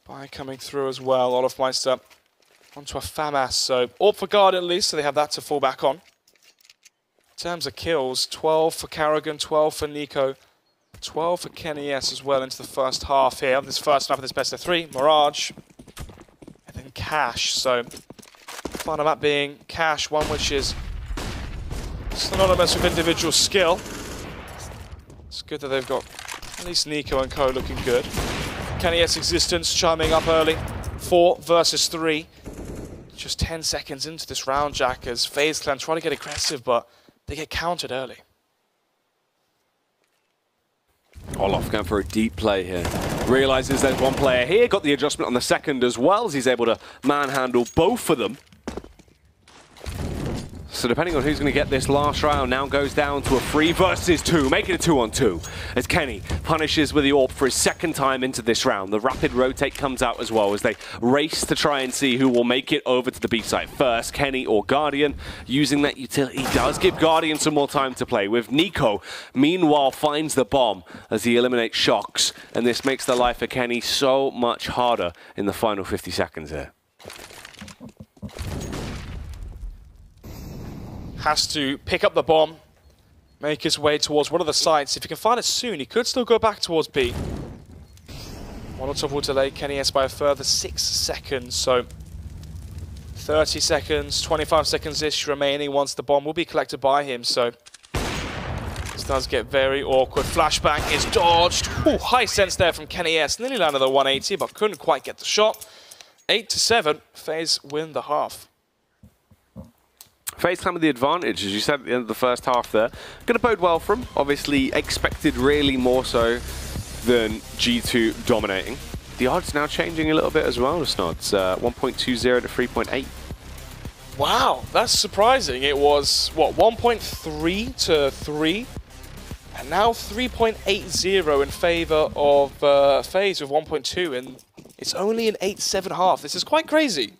By coming through as well, Olofmeister onto a FAMAS, so AWP for Guardian at least, so they have that to fall back on. In terms of kills, 12 for karrigan, 12 for Nico, 12 for Kenny S as well into the first half here. This first half of this best of 3, Mirage, and then Cash. So final map being Cash, one which is synonymous with individual skill. It's good that they've got at least Nico and Co looking good. Kenny S Existence chiming up early. 4 versus 3. Just 10 seconds into this round, Jack, as FaZe Clan try to get aggressive, but they get countered early. Olof going for a deep play here. Realizes there's one player here. Got the adjustment on the second as well, as he's able to manhandle both of them. So depending on who's going to get this last round, now goes down to a 3 versus 2, making it 2-on-2. As Kenny punishes with the AWP for his second time into this round. The rapid rotate comes out as well as they race to try and see who will make it over to the B site first, Kenny or Guardian. Using that utility does give Guardian some more time to play with. Nico, meanwhile, finds the bomb as he eliminates Shocks, and this makes the life of Kenny so much harder in the final 50 seconds here. Has to pick up the bomb, make his way towards one of the sites. If he can find it soon, he could still go back towards B. Molotov will delay Kenny S by a further 6 seconds, so 30 seconds, 25 seconds-ish remaining once the bomb will be collected by him, so this does get very awkward. Flashbang is dodged. Ooh, high sense there from Kenny S. Nearly landed the 180, but couldn't quite get the shot. 8-7, FaZe win the half. FaZe come with the advantage, as you said at the end of the first half there. Going to bode well for him. Obviously expected really more so than G2 dominating. The odds now changing a little bit as well, Snods. 1.20 to 3.8. Wow, that's surprising. It was, what, 1.3 to 3? And now 3.80 in favor of FaZe with 1.2, and it's only an 8-7 half. This is quite crazy.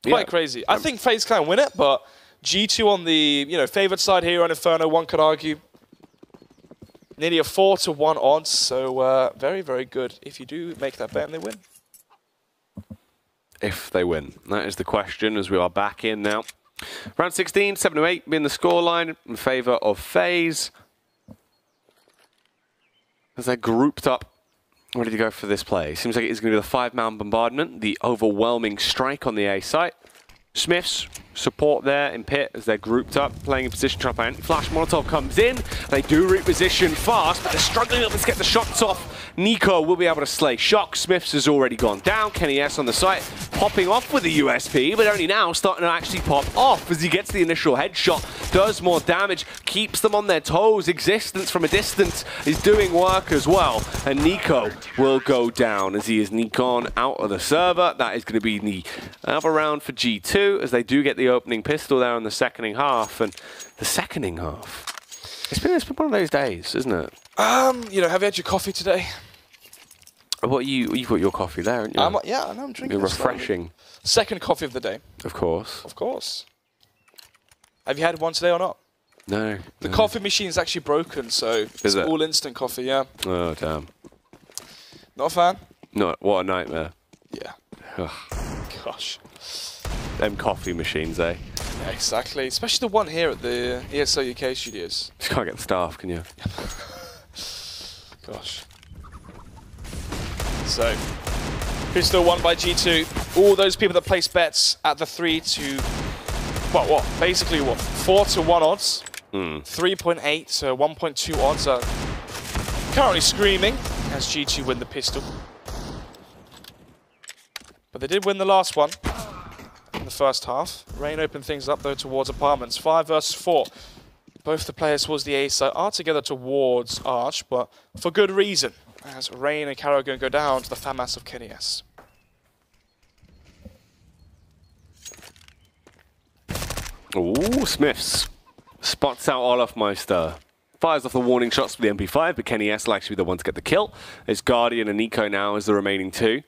Quite crazy. I think FaZe can win it, but G2 on the favored side here on Inferno, one could argue. Nearly a 4-1 odds, so very, very good. If you do make that bet and they win. If they win. That is the question as we are back in now. Round 16, 7-8 being the scoreline in favor of FaZe. As they're grouped up, ready to go for this play. Seems like it's going to be the 5-man bombardment, the overwhelming strike on the A site. Smiths support there in pit as they're grouped up, playing in position trap and flash. Molotov comes in. They do reposition fast, but they're struggling up to get the shots off. Nico will be able to slay Shock. Smiths has already gone down. Kenny S on the site, popping off with the USP, but only now starting to actually pop off as he gets the initial headshot. Does more damage, keeps them on their toes. Existence from a distance is doing work as well. And Nico will go down as he is Nikon out of the server. That is going to be the other round for G2 as they do get the opening pistol there in the seconding half. And the seconding half, it's been one of those days, isn't it? Have you had your coffee today? What you got your coffee there, haven't you? Yeah, I know, I'm drinking. You're refreshing. Second coffee of the day. Of course. Of course. Have you had one today or not? No. The coffee machine's actually broken, so it's all instant coffee, yeah. Oh, damn. Not a fan? No, what a nightmare. Yeah. Ugh. Gosh. Them coffee machines, eh? Yeah, exactly. Especially the one here at the ESL UK studios. Just can't get the staff, can you? Gosh. So, pistol won by G2. All those people that placed bets at the 3 to, basically 4-1 odds. 3.8 to 1.2 odds are currently screaming as G2 win the pistol. But they did win the last one in the first half. Rain opened things up though towards apartments. 5 versus 4. Both the players towards the A side are together towards Arch, but for good reason, as Rain and Caro are going to go down to the FAMAS of Kenny S. Ooh, Smiths spots out Olafmeister. Fires off the warning shots for the MP5, but Kenny S will actually be the one to get the kill. As Guardian and Nico now as the remaining 2.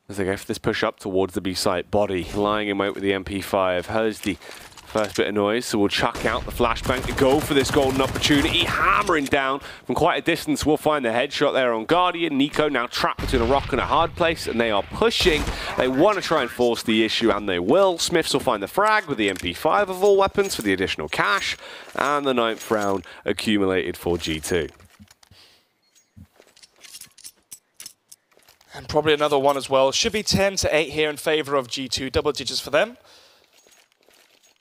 As they go for this push up towards the B site. Body lying in wait with the MP5. Here's the first bit of noise, so we'll chuck out the flashbang to go for this golden opportunity. Hammering down from quite a distance. We'll find the headshot there on Guardian. Nico now trapped between a rock and a hard place, and they are pushing. They want to try and force the issue, and they will. Smiths will find the frag with the MP5 of all weapons for the additional cash, and the 9th round accumulated for G2. And probably another one as well. Should be 10-8 here in favor of G2. Double digits for them.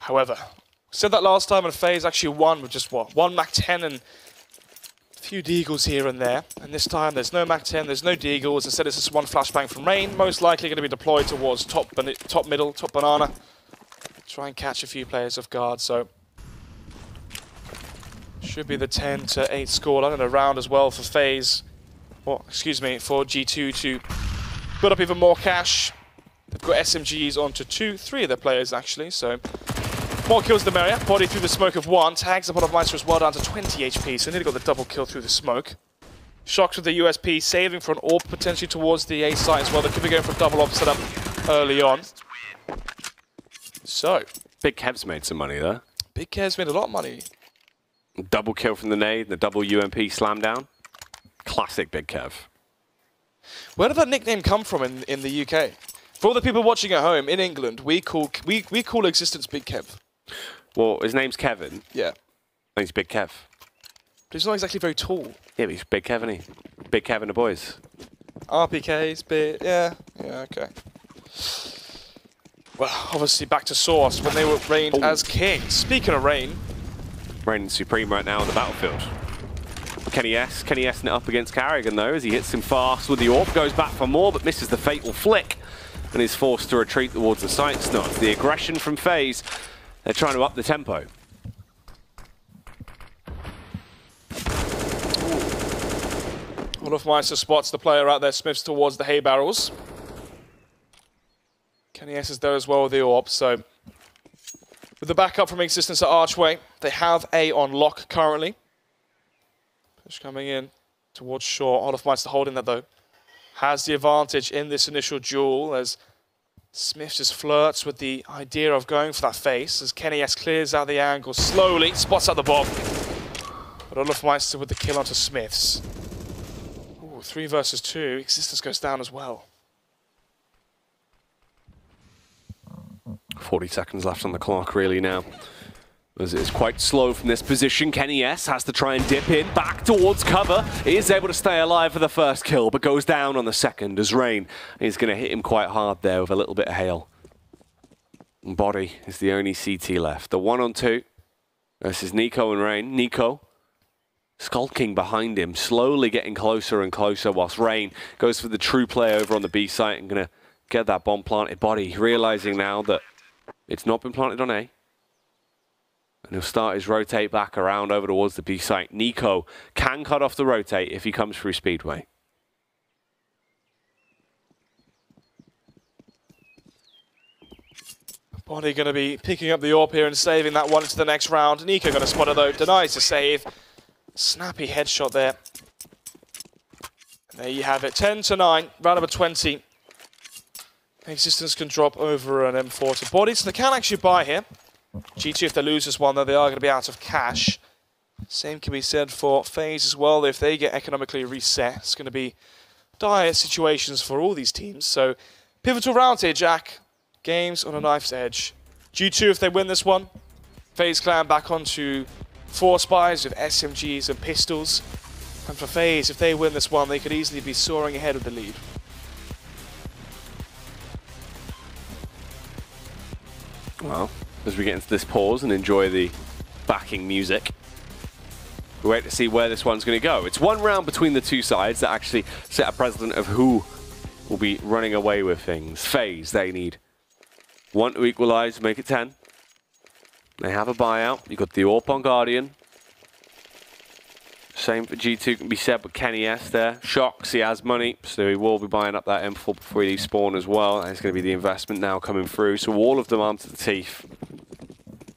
However, said that last time, and FaZe actually won with just one MAC-10 and a few deagles here and there. And this time there's no MAC-10, there's no deagles. Instead it's just one flashbang from Rain, most likely going to be deployed towards top middle, top banana. Try and catch a few players off guard, so should be the 10-8 scoreline and a round as well for FaZe. Well, excuse me, for G2 to build up even more cash. They've got SMGs onto 3 of their players actually, so More kills the merrier. Body through the smoke of one. Tags up on Meister as well, down to 20 HP, so nearly got the double kill through the smoke. Shocks with the USP, saving for an AWP potentially towards the A site as well. They could be going for a double AWP setup early on. So. Big Kev's made some money there. Big Kev's made a lot of money. Double kill from the nade, the double UMP slam down. Classic Big Kev. Where did that nickname come from in the UK? For all the people watching at home, in England, we call Existence Big Kev. Well, his name's Kevin. Yeah. And he's Big Kev. But he's not exactly very tall. Yeah, but he's Big Kev, isn't he? Big Kev and the boys. RPK's bit, yeah, okay. Well, obviously back to Source when they were reigned as king. Speaking of reign. Reigning supreme right now on the battlefield. Kenny S.ing it up against Carrigan though, as he hits him fast with the AWP, goes back for more, but misses the fatal flick, and is forced to retreat towards the site snuts. The aggression from FaZe, they're trying to up the tempo. Olofmeister spots the player out there, Smiths towards the hay barrels. Kenny S is there as well with the AWP, so with the backup from Existence at Archway, they have A on lock currently. Push coming in towards shore. Olofmeister holding that though. Has the advantage in this initial duel as Smith just flirts with the idea of going for that face as Kenny S clears out the angle slowly, spots out the bomb. But Olofmeister with the kill onto Smiths. Ooh, 3 versus 2. Existence goes down as well. 40 seconds left on the clock really now. As it's quite slow from this position, Kenny S has to try and dip in, back towards cover. He is able to stay alive for the first kill, but goes down on the second as Rain is going to hit him quite hard there with a little bit of hail. And Body is the only CT left. The 1-on-2 versus Nico and Rain. Nico skulking behind him, slowly getting closer and closer, whilst Rain goes for the true play over on the B site and going to get that bomb planted. Body realizing now that it's not been planted on A. And he'll start his rotate back around over towards the B site. Nico can cut off the rotate if he comes through Speedway. Body going to be picking up the AWP here and saving that one into the next round. Nico going to spot it though, denies the save. Snappy headshot there. And there you have it, 10-9, round number 20. Existence can drop over an M4 to Body, so they can actually buy here. G2, if they lose this one, though, they are going to be out of cash. Same can be said for FaZe as well. If they get economically reset, it's going to be dire situations for all these teams. So, pivotal round here, Jack. Games on a knife's edge. G2, if they win this one, FaZe Clan back onto 4 spies with SMGs and pistols. And for FaZe, if they win this one, they could easily be soaring ahead of the lead. Well, as we get into this pause and enjoy the backing music, we wait to see where this one's going to go. It's one round between the two sides that actually set a precedent of who will be running away with things. FaZe, they need 1 to equalize, make it 10. They have a buyout. You've got the AWP on Guardian. Same for G2 can be said with Kenny S there. Shocks, he has money, so he will be buying up that M4 before he leaves spawn as well. That's going to be the investment now coming through. So all of them armed to the teeth.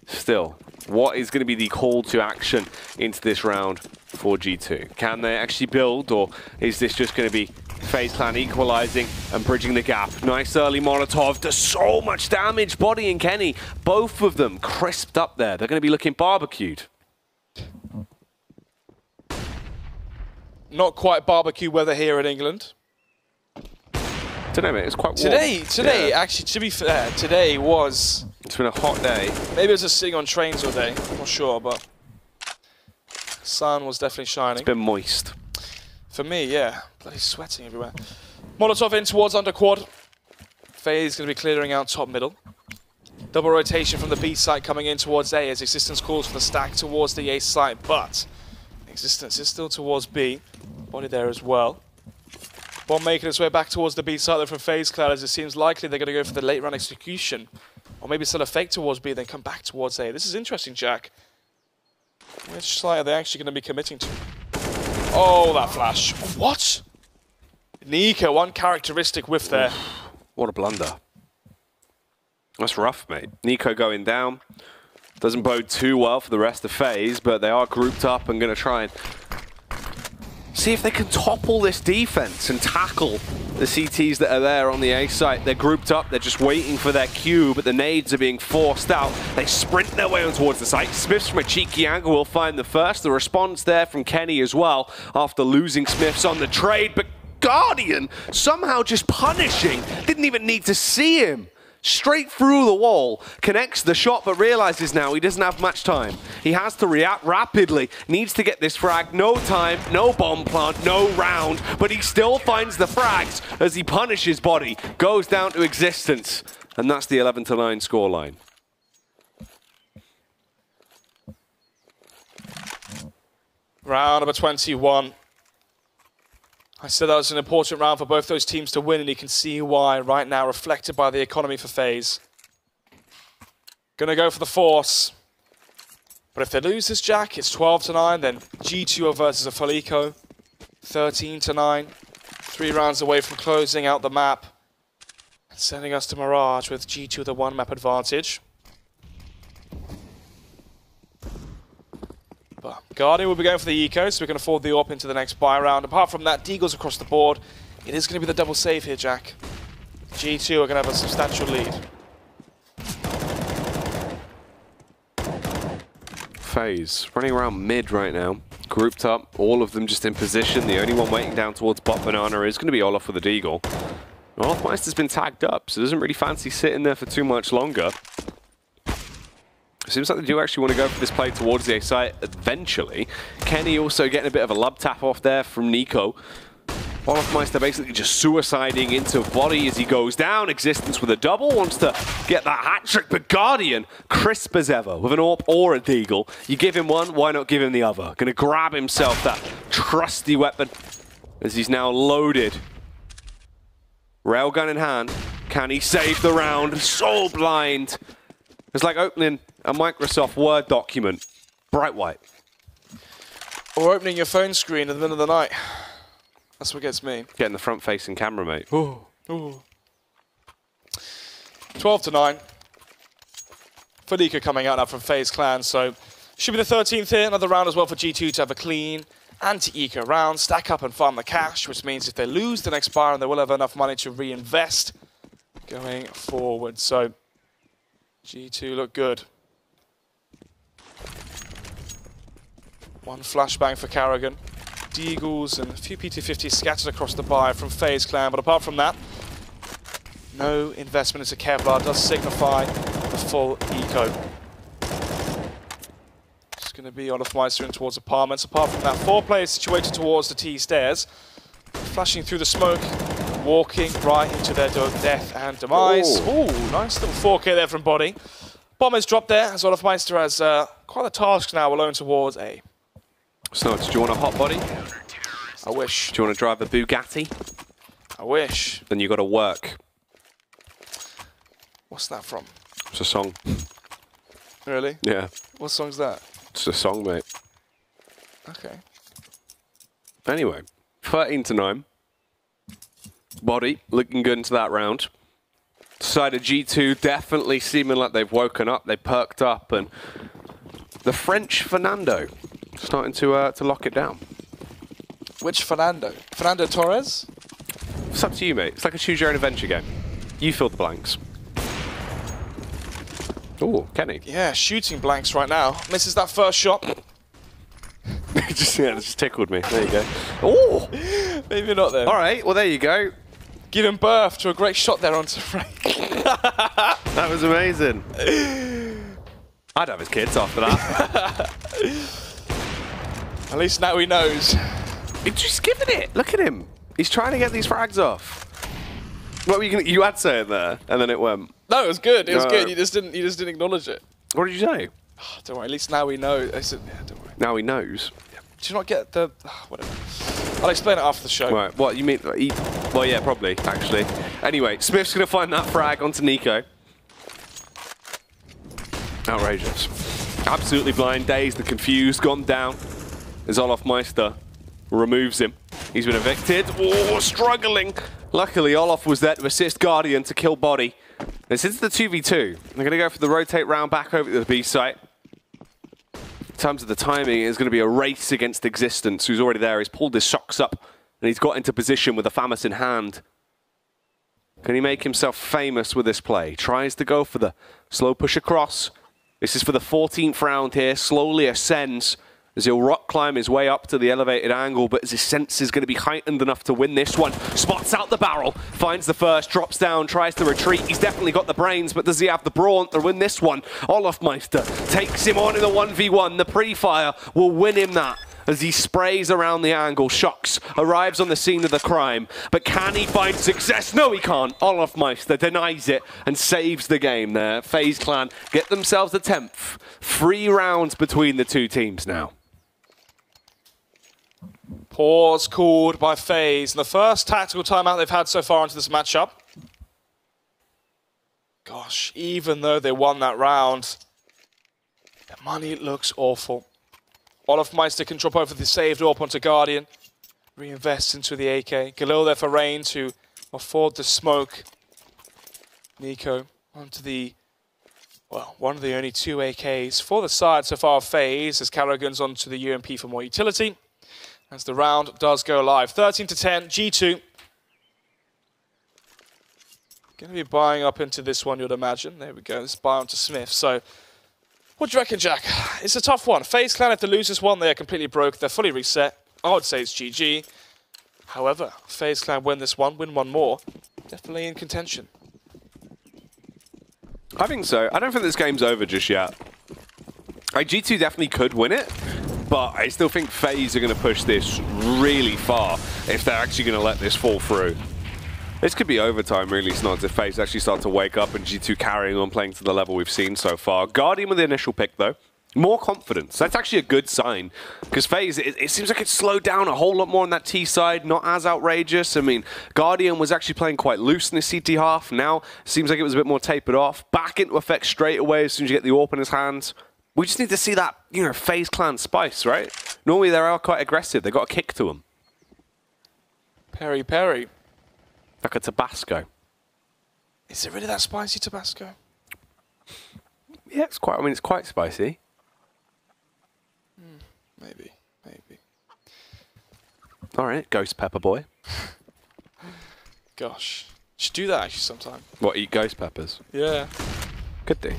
Still, what is going to be the call to action into this round for G2? Can they actually build, or is this just going to be FaZe Clan equalizing and bridging the gap? Nice early Molotov, does so much damage. Body and Kenny, both of them crisped up there. They're going to be looking barbecued. Not quite barbecue weather here in England. Don't know, mate. It's quite warm. Today, actually, to be fair, today was... It's been a hot day. Maybe it was just sitting on trains all day. I'm not sure, but... Sun was definitely shining. It's been moist. For me, yeah. Bloody sweating everywhere. Molotov in towards underquad. FaZe is going to be clearing out top middle. Double rotation from the B site coming in towards A as Existence calls for the stack towards the A site, but... Existence is still towards B. Body there as well. Bomb making its way back towards the B side there from FaZe Clan, as it seems likely they're going to go for the late run execution. Or maybe still a fake towards B, then come back towards A. This is interesting, Jack. Which side are they actually going to be committing to? Oh, that flash. What? Nico, one characteristic whiff there. What a blunder. That's rough, mate. Nico going down. Doesn't bode too well for the rest of FaZe, but they are grouped up and going to try and see if they can topple this defense and tackle the CTs that are there on the A site. They're grouped up, they're just waiting for their cue, but the nades are being forced out. They sprint their way on towards the site. Smiths from a cheeky angle will find the first. The response there from Kenny as well after losing Smiths on the trade, but Guardian somehow just punishing. Didn't even need to see him. Straight through the wall, connects the shot, but realizes now he doesn't have much time. He has to react rapidly, needs to get this frag. No time, no bomb plant, no round, but he still finds the frags as he punishes Body, goes down to existence, and that's the 11-9 scoreline. Round number 21. I said that was an important round for both those teams to win, and you can see why right now, reflected by the economy for FaZe. Gonna go for the force. But if they lose this Jack, it's 12-9, then G2 are versus a Felico. 13-9. 3 rounds away from closing out the map. And sending us to Mirage with G2 with a 1 map advantage. But Guardian will be going for the eco, so we can afford the AWP into the next buy round. Apart from that, Deagle's across the board. It is going to be the double save here, Jack. G2 are going to have a substantial lead. FaZe running around mid right now, grouped up, all of them just in position. The only one waiting down towards bot banana is going to be Olaf with a Deagle. Olafmeister's been tagged up, so doesn't really fancy sitting there for too much longer. Seems like they do actually want to go for this play towards the A site eventually. Kenny also getting a bit of a lub tap off there from Nico. Olafmeister basically just suiciding into Body as he goes down. Existence with a double, wants to get that hat trick, but Guardian, crisp as ever, with an AWP or a Deagle. You give him one, why not give him the other? Gonna grab himself that trusty weapon as he's now loaded. Railgun in hand, can he save the round? So blind. It's like opening a Microsoft Word document, bright white. Or opening your phone screen in the middle of the night. That's what gets me. Getting the front-facing camera, mate. Ooh. Ooh. 12-9. Felica coming out now from FaZe Clan, so should be the 13th here. Another round as well for G2 to have a clean anti-eco round, stack up and farm the cash, which means if they lose the next bar, they will have enough money to reinvest going forward. So G2 look good. One flashbang for Carrigan. Deagles and a few PT50s scattered across the buy from FaZe Clan, but apart from that, no investment into Kevlar does signify the full eco. It's going to be Olafmeister in towards apartments. Apart from that, 4 players situated towards the T stairs, flashing through the smoke, walking right into their death and demise. Ooh, nice little 4K there from Body. Bomb is dropped there, as Olafmeister has quite the task now alone towards A. So, do you want a hot body? I wish. Do you want to drive a Bugatti? I wish. Then you got to work. What's that from? It's a song. Really? Yeah. What song's that? It's a song, mate. Okay. Anyway, 13-9. Body looking good into that round. Side of G2 definitely seeming like they've woken up. They perked up, and the French Fernando starting to lock it down. Which Fernando? Fernando Torres? It's up to you, mate. It's like a choose your own adventure game. You fill the blanks. Oh, Kenny. Yeah, shooting blanks right now. Misses that first shot. It just tickled me. There you go. Oh! Maybe not then. All right, well, there you go. Giving birth to a great shot there onto Frank. That was amazing. I'd have his kids after that. At least now he knows. He's just giving it. Look at him. He's trying to get these frags off. What were you had saying there, and then it went. No, it was good. It was good. You just didn't acknowledge it. What did you say? Oh, don't worry. At least now we know. I said, yeah, don't worry. Now he knows. Did you not get the whatever? I'll explain it after the show. Right. What you mean? Well, yeah, probably actually. Anyway, Smith's gonna find that frag onto Nico. Outrageous. Absolutely blind, dazed, and confused, gone down. As Olafmeister removes him. He's been evicted. Oh, struggling. Luckily, Olaf was there to assist Guardian to kill Body. This is the 2v2. They're going to go for the rotate round back over to the B site. In terms of the timing, it's going to be a race against Existence, who's already there. He's pulled his shocks up, and he's got into position with a FAMAS in hand. Can he make himself famous with this play? Tries to go for the slow push across. This is for the 14th round here. Slowly ascends as he'll rock climb his way up to the elevated angle, but his sense is going to be heightened enough to win this one. Spots out the barrel, finds the first, drops down, tries to retreat. He's definitely got the brains, but does he have the brawn to win this one? Olofmeister takes him on in the 1v1. The pre-fire will win him that as he sprays around the angle. Shocks arrives on the scene of the crime, but can he find success? No, he can't. Olofmeister denies it and saves the game there. FaZe Clan get themselves the 10th. 3 rounds between the two teams now. Pause called by FaZe. The first tactical timeout they've had so far into this matchup. Gosh, even though they won that round, the money looks awful. Olofmeister can drop over the saved AWP onto Guardian. Reinvests into the AK. Galil there for Rain to afford the smoke. Nico onto the, well, one of the only 2 AKs for the side so far of FaZe, as Karrigan's onto the UMP for more utility. As the round does go live. 13-10, G2. Going to be buying up into this one, you'd imagine. There we go, this buy onto Smith. So, what do you reckon, Jack? It's a tough one. FaZe Clan, if they lose this one, they are completely broke. They're fully reset. I would say it's GG. However, FaZe Clan win this one, win one more. Definitely in contention. I think so. I don't think this game's over just yet. G2 definitely could win it, but I still think FaZe are going to push this really far if they're actually going to let this fall through. This could be overtime, really, Snods, if FaZe actually start to wake up and G2 carrying on playing to the level we've seen so far. Guardian with the initial pick, though. More confidence. That's actually a good sign, because FaZe, it seems like it's slowed down a whole lot more on that T side, not as outrageous. I mean, Guardian was actually playing quite loose in the CT half. Now, seems like it was a bit more tapered off. Back into effect straight away as soon as you get the AWP in his hands. We just need to see that, you know, FaZe Clan spice, right? Normally they are quite aggressive. They got a kick to them. Peri Peri. Like a Tabasco. Is it really that spicy, Tabasco? Yeah, it's quite, I mean, it's quite spicy. Maybe, maybe. All right, Ghost Pepper Boy. Gosh. Should do that actually sometime. What, eat ghost peppers? Yeah. Could do.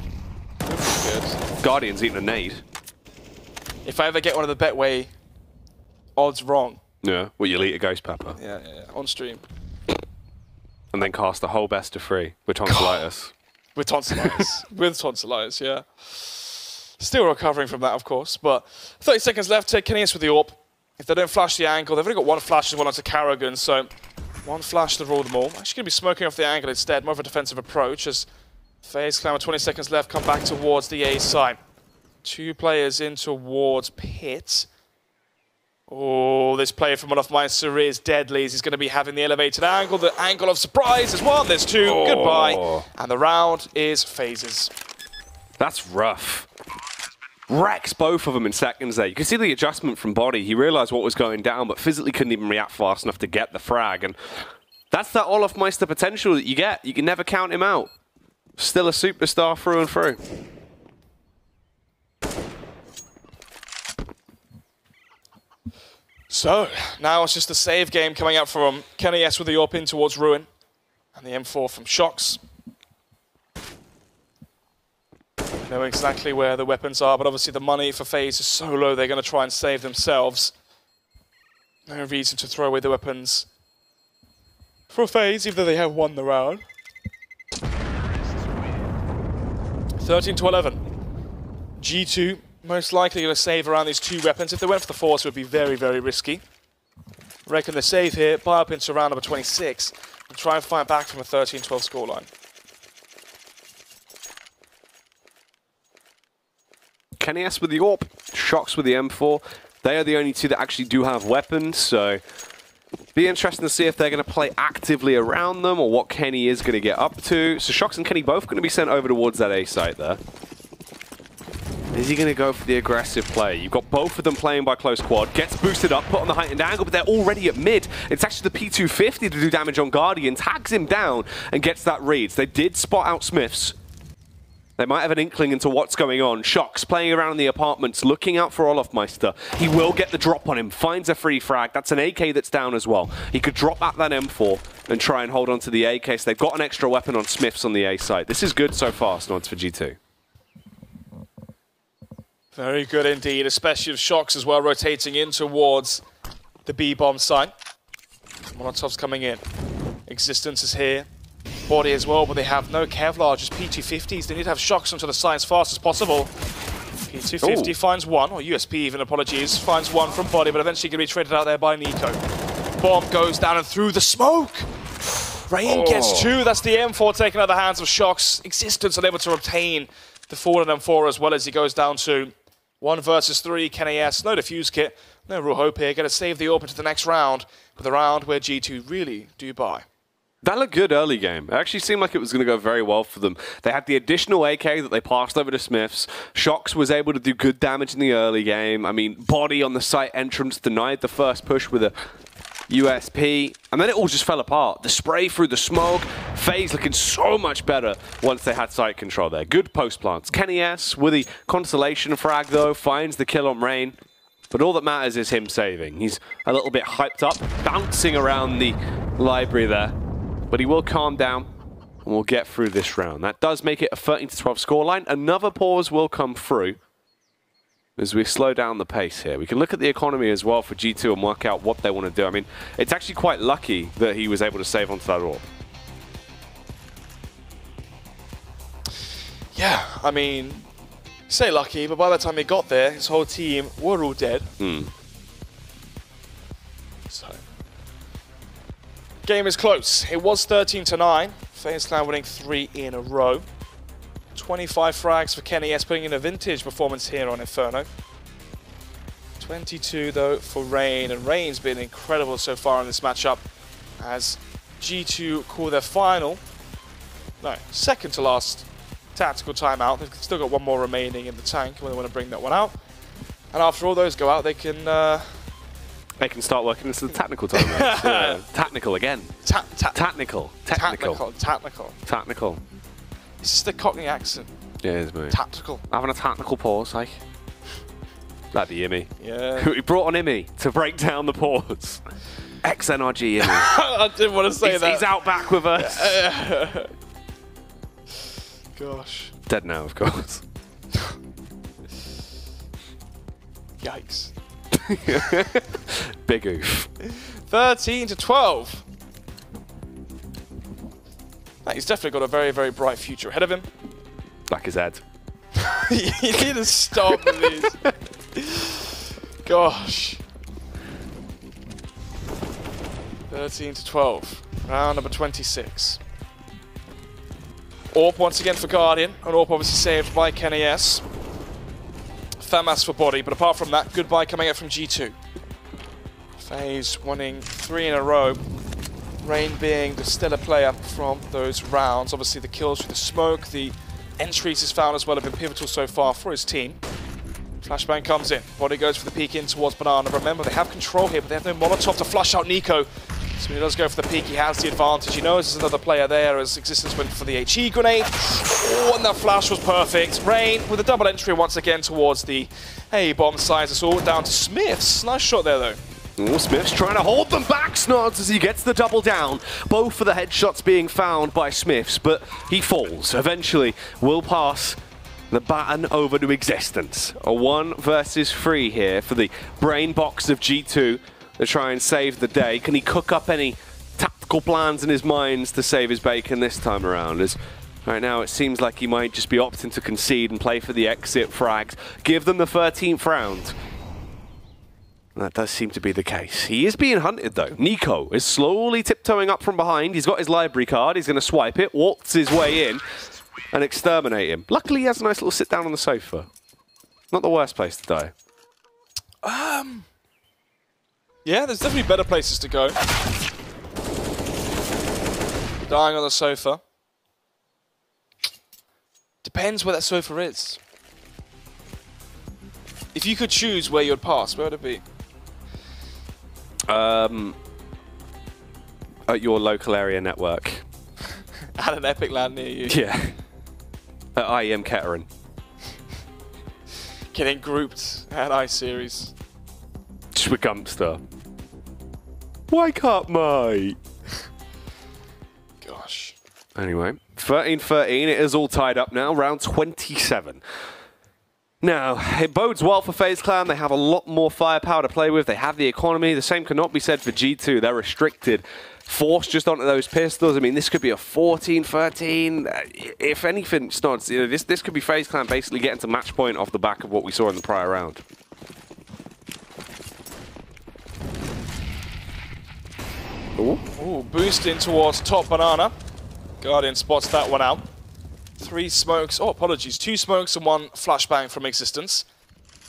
Good. Guardian's eating a nade. If I ever get one of the Betway odds wrong. Yeah, well, you'll eat a ghost pepper. Yeah, on stream. And then cast the whole best of 3 with tonsillitis. With tonsillitis. With tonsillitis, yeah. Still recovering from that, of course. But 30 seconds left. Take Kenny's with the AWP. If they don't flash the angle, they've only got 1 flash as well onto Karrigan, so 1 flash to rule them all. Actually going to be smoking off the angle instead, more of a defensive approach as FaZe Clan with 20 seconds left come back towards the A site. 2 players in towards Pit. Oh, this player from Olofmeister is deadly. He's going to be having the elevated angle. The angle of surprise as well. There's 2. Oh. Goodbye. And the round is FaZe's. That's rough. Wrecks both of them in seconds there. You can see the adjustment from Body. He realized what was going down, but physically couldn't even react fast enough to get the frag. And that's that Olofmeister potential that you get. You can never count him out. Still a superstar through and through. So, now it's just a save game coming out from Kenny S with the AWP in towards Ruin. And the M4 from Shocks. Know exactly where the weapons are, but obviously the money for FaZe is so low, they're going to try and save themselves. No reason to throw away the weapons for FaZe, even though they have won the round. 13-11. G2 most likely going to save around these 2 weapons. If they went for the force, it would be very, very risky. I reckon the save here, buy up into round number 26, and try and fight back from a 13-12 scoreline. Kenny S with the AWP, Shocks with the M4. They are the only 2 that actually do have weapons, so be interesting to see if they're going to play actively around them or what Kenny is going to get up to. So Shocks and Kenny both going to be sent over towards that A site there. Is he going to go for the aggressive play? You've got both of them playing by close quad. Gets boosted up, put on the heightened angle, but they're already at mid. It's actually the P250 to do damage on Guardian. Tags him down and gets that read. They did spot out Smiths. They might have an inkling into what's going on. Shox playing around in the apartments, looking out for Olofmeister. He will get the drop on him, finds a free frag. That's an AK that's down as well. He could drop at that M4 and try and hold on to the AK. So they've got an extra weapon on Smiths on the A side. This is good so far, Snods, for G2. Very good indeed, especially with Shox as well rotating in towards the B-bomb site. Molotov's coming in. Existence is here. Body as well, but they have no Kevlar, just P250s. They need to have Shox onto the side as fast as possible. P250 finds one, or USP even, apologies, finds one from Body, but eventually going to be traded out there by Nico. Bomb goes down and through the smoke. Rain gets two. That's the M4 taken out of the hands of Shox. Existence unable to obtain the fallen M4 as well as he goes down to 1 versus 3. KNAS, no defuse kit, no real hope here. Going to save the AWP to the next round, but the round where G2 really do buy. That looked good early game. It actually seemed like it was going to go very well for them. They had the additional AK that they passed over to Smiths. Shox was able to do good damage in the early game. I mean, Body on the site entrance denied the first push with a USP. And then it all just fell apart. The spray through the smoke. FaZe looking so much better once they had site control there. Good post plants. KNAS with the consolation frag, though, finds the kill on Rain. But all that matters is him saving. He's a little bit hyped up, bouncing around the library there. But he will calm down, and we'll get through this round. That does make it a 13-12 scoreline. Another pause will come through as we slow down the pace here. We can look at the economy as well for G2 and work out what they want to do. I mean, it's actually quite lucky that he was able to save onto that AWP. Yeah, I mean, say lucky, but by the time he got there, his whole team were all dead. So, game is close. It was 13-9. FaZe Clan winning 3 in a row. 25 frags for KNAS, putting in a vintage performance here on Inferno. 22 though for Rain, and Rain's been incredible so far in this matchup as G2 call their second to last tactical timeout. They've still got one more remaining in the tank when they want to bring that one out. And after all those go out, they can start working into the technical timeout. Technical again. Technical. It's just the Cockney accent. Yeah, it is, mate. Tactical. Having a technical pause, like. That'd be Immy. Yeah. We brought on Immy to break down the pause. XNRG Immy. I didn't want to say that. He's out back with us. Gosh. Dead now, of course. Yikes. Big oof. 13-12. He's definitely got a very, very bright future ahead of him. Like his head. You need to stop with these. Gosh. 13-12. Round number 26. AWP once again for Guardian. And AWP obviously saved by KNAS. FAMAS for Body, but apart from that, good buy coming out from G2. FaZe winning 3 in a row. Rain being the stellar player from those rounds. Obviously the kills through the smoke, the entries he's found as well have been pivotal so far for his team. Flashbang comes in. Body goes for the peek in towards Banana. Remember, they have control here, but they have no Molotov to flush out Nico. So when he does go for the peek, he has the advantage. He knows there's another player there as Existence went for the HE grenade. Oh, and that flash was perfect. Rain with a double entry once again towards the bomb side. It's all down to Smiths. Nice shot there, though. Oh, Smith's trying to hold them back, Snods, as he gets the double down. Both of the headshots being found by Smiths, but he falls. Eventually, will pass the baton over to Existence. A 1 versus 3 here for the brain box of G2 to try and save the day. Can he cook up any tactical plans in his minds to save his bacon this time around? As right now, it seems like he might just be opting to concede and play for the exit frags. Give them the 13th round. That does seem to be the case. He is being hunted, though. Nico is slowly tiptoeing up from behind. He's got his library card. He's going to swipe it, waltz his way in, and exterminate him. Luckily, he has a nice little sit down on the sofa. Not the worst place to die. Yeah, there's definitely better places to go. Dying on the sofa. Depends where that sofa is. If you could choose where you'd pass, where would it be? At your local area network. At an Epic LAN near you. Yeah. At IEM Kettering. Getting grouped at iSeries. Schwigumpster. Wake up, mate. Gosh. Anyway, 13-13. It is all tied up now. Round 27. Now, it bodes well for FaZe Clan. They have a lot more firepower to play with. They have the economy. The same cannot be said for G2. They're restricted. Forced just onto those pistols. I mean, this could be a 14-13. If anything, Snods, you know, this could be FaZe Clan basically getting to match point off the back of what we saw in the prior round. Ooh, boosting towards top banana. Guardian spots that one out. 3 smokes, oh apologies, 2 smokes and 1 flashbang from Existence.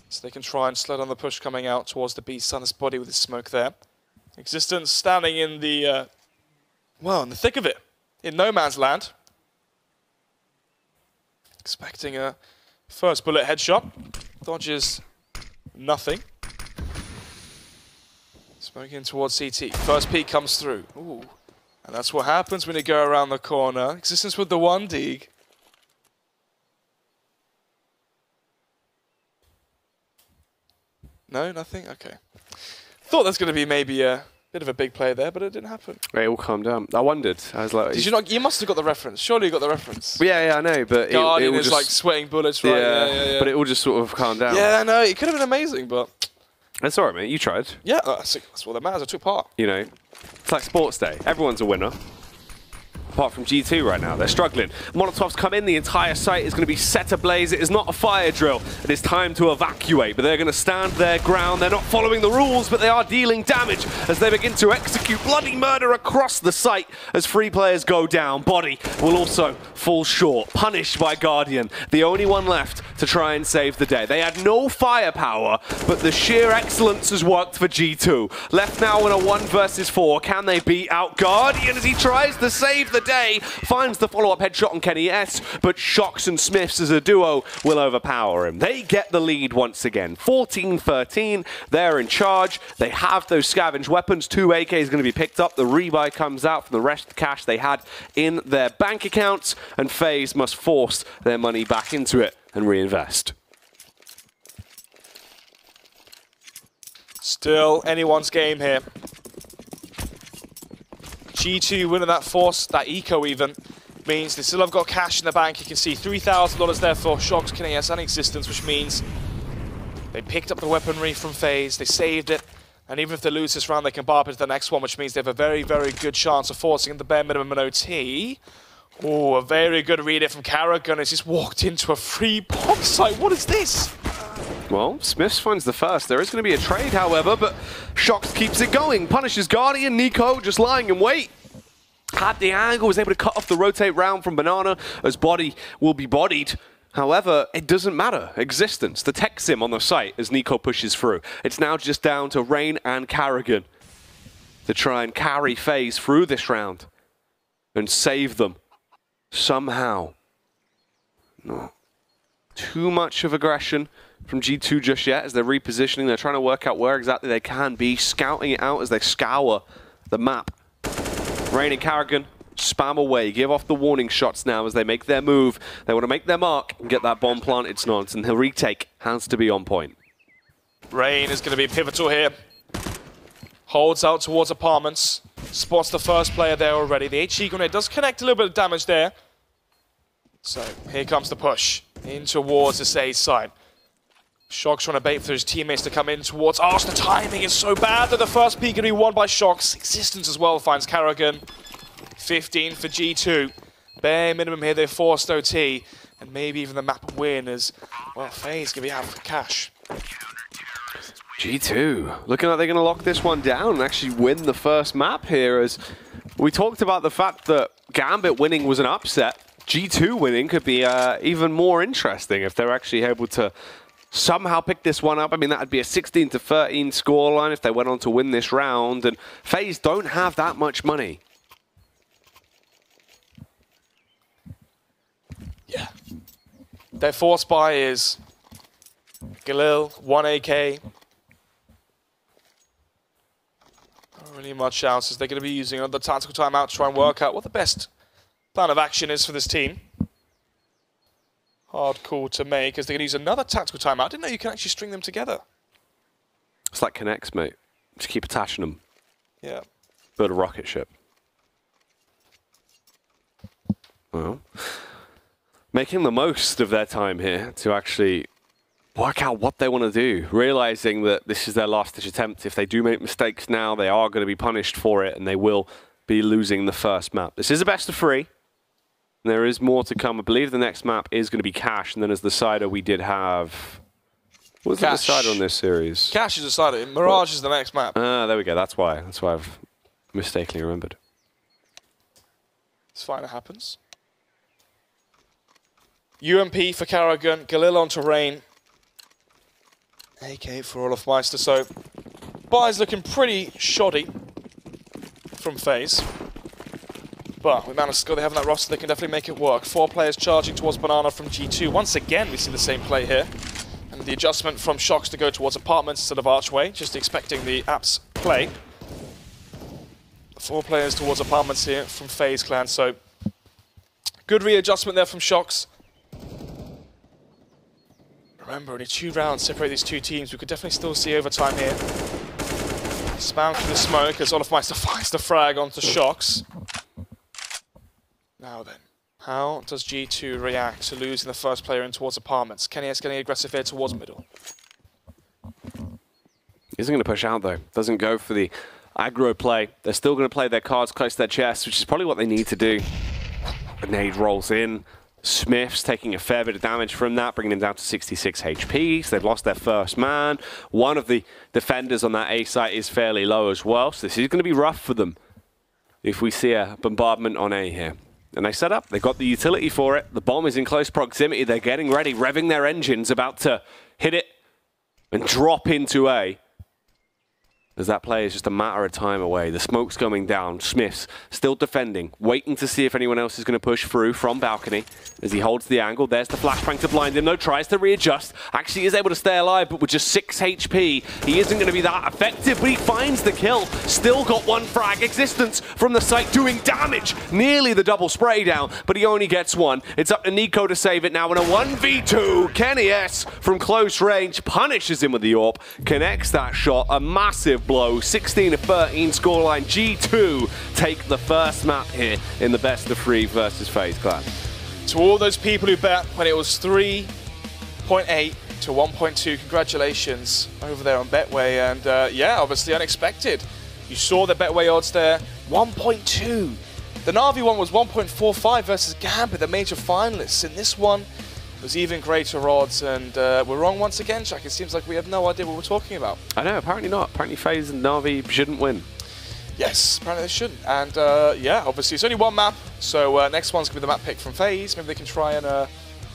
So they can try and slow down the push coming out towards the B Sun's body with his smoke there. Existence standing in the, well, in the thick of it, in no man's land. Expecting a first bullet headshot. Dodges nothing. Smoking towards CT. First peek comes through. Ooh. And that's what happens when you go around the corner. Existence with the 1 dig. No, nothing? Okay. Thought that's going to be maybe a bit of a big play there, but it didn't happen. It all calmed down. I wondered. I was like... Did you not? You must have got the reference. Surely you got the reference. Yeah, I know, but Guardian it is just, like sweating bullets, right? Yeah, but it all just sort of calmed down. Yeah, I know. It could have been amazing, but... That's all right, mate. You tried. Yeah, that's what that matters. I took part. You know, it's like sports day. Everyone's a winner. Apart from G2 right now, they're struggling. Molotovs come in, the entire site is going to be set ablaze. It is not a fire drill. It is time to evacuate, but they're going to stand their ground. They're not following the rules, but they are dealing damage as they begin to execute bloody murder across the site as 3 players go down. Body will also fall short, punished by Guardian, the only one left to try and save the day. They had no firepower, but the sheer excellence has worked for G2. Left now in a 1 versus 4. Can they beat out Guardian as he tries to save the day? Finds the follow-up headshot on Kenny S, but Shocks and Smiths as a duo will overpower him. They get the lead once again. 14-13. They're in charge. They have those scavenged weapons. 2 AKs going to be picked up. The rebuy comes out from the rest of the cash they had in their bank accounts, and FaZe must force their money back into it and reinvest. Still anyone's game here. G2 winning that force, that eco even, means they still have got cash in the bank. You can see $3,000 there for Shocks, Kenny S and Existence, which means they picked up the weaponry from FaZe, they saved it, and even if they lose this round, they can bar up into the next one, which means they have a very, very good chance of forcing the bare minimum in OT. Oh, a very good read it from Carrigan as he's walked into a free bomb site. What is this? Well, Smiths finds the first. There is going to be a trade, however, but Shocks keeps it going. Punishes Guardian. Nico just lying in wait. Had the angle, was able to cut off the rotate round from Banana as Body will be bodied. However, it doesn't matter. Existence, the tech sim on the site as Nico pushes through. It's now just down to Rain and Carrigan to try and carry FaZe through this round and save them somehow. No. Too much of aggression from G2 just yet as they're repositioning. They're trying to work out where exactly they can be, scouting it out as they scour the map. Rain and Carrigan spam away, give off the warning shots now as they make their move. They want to make their mark and get that bomb planted, Snods, and the retake has to be on point. Rain is going to be pivotal here. Holds out towards apartments. Spots the first player there already. The HE grenade does connect a little bit of damage there. So here comes the push in towards the SaZe side. Shocks trying to bait for his teammates to come in towards Arse. The timing is so bad that the first peak can be won by Shocks. Existence as well finds Carrigan. 15 for G2. Bare minimum here, they forced OT. And maybe even the map win as, well, FaZe going to be out for cash. G2 looking like they're going to lock this one down and actually win the first map here, as we talked about the fact that Gambit winning was an upset. G2 winning could be even more interesting if they're actually able to somehow pick this one up. I mean, that would be a 16-13 scoreline if they went on to win this round, and FaZe don't have that much money. Yeah. Their force buy is Galil, 1 AK. Not really much else, as they're going to be using another tactical timeout to try and work out what the best plan of action is for this team. Hard call to make, as they're going to use another tactical timeout. I didn't know you can actually string them together. It's like connects, mate. Just keep attaching them. Yeah. Build a rocket ship. Well, making the most of their time here to actually work out what they want to do, realizing that this is their last-ditch attempt. If they do make mistakes now, they are going to be punished for it, and they will be losing the first map. This is a best of 3. And there is more to come. I believe the next map is going to be Cash, and then as the decider, we did have... What was the decider on this series? Cash is the decider. Mirage is the next map. Ah, there we go. That's why. That's why I've mistakenly remembered. It's fine. It happens. UMP for Karrigan. Galil on terrain. AK for Olofmeister. So, buy's looking pretty shoddy from FaZe. But with Manasco, they have that roster, they can definitely make it work. 4 players charging towards Banana from G2. Once again, we see the same play here. And the adjustment from Shocks to go towards Apartments instead of Archway, just expecting the Apps play. 4 players towards Apartments here from FaZe Clan, so good readjustment there from Shocks. Remember, only 2 rounds separate these 2 teams. We could definitely still see overtime here. Spam through the smoke as Olofmeister finds the frag onto Shocks. Now then, how does G2 react to losing the first player in towards Apartments? Kenny's getting aggressive here towards middle. Isn't going to push out though. Doesn't go for the aggro play. They're still going to play their cards close to their chest, which is probably what they need to do. Grenade rolls in. Smith's taking a fair bit of damage from that, bringing him down to 66 HP. So they've lost their first man. One of the defenders on that A site is fairly low as well, so this is going to be rough for them if we see a bombardment on A here. And they set up. They've got the utility for it. The bomb is in close proximity. They're getting ready, revving their engines, about to hit it and drop into A. As that play is just a matter of time away. The smoke's coming down. Smith's still defending, waiting to see if anyone else is going to push through from balcony as he holds the angle. There's the flashbang to blind him, though. Tries to readjust. Actually is able to stay alive, but with just 6 HP, he isn't going to be that effective, but he finds the kill. Still got 1 frag. Existence from the site doing damage. Nearly the double spray down, but he only gets 1. It's up to Nico to save it now in a 1v2. Kenny S from close range punishes him with the AWP. Connects that shot. A massive blow. 16-13 scoreline. G2 take the first map here in the best of 3 versus FaZe Clan. To all those people who bet when it was 3.8 to 1.2, congratulations over there on Betway. And yeah, obviously unexpected. You saw the Betway odds there, 1.2. The Na'Vi one was 1.45 versus Gambit, the major finalists. In this one, it was even greater odds, and we're wrong once again, Jack. It seems like we have no idea what we're talking about. I know, apparently not. Apparently FaZe and Na'Vi shouldn't win. Yes, apparently they shouldn't. And yeah, obviously it's only 1 map, so next one's going to be the map pick from FaZe. Maybe they can try and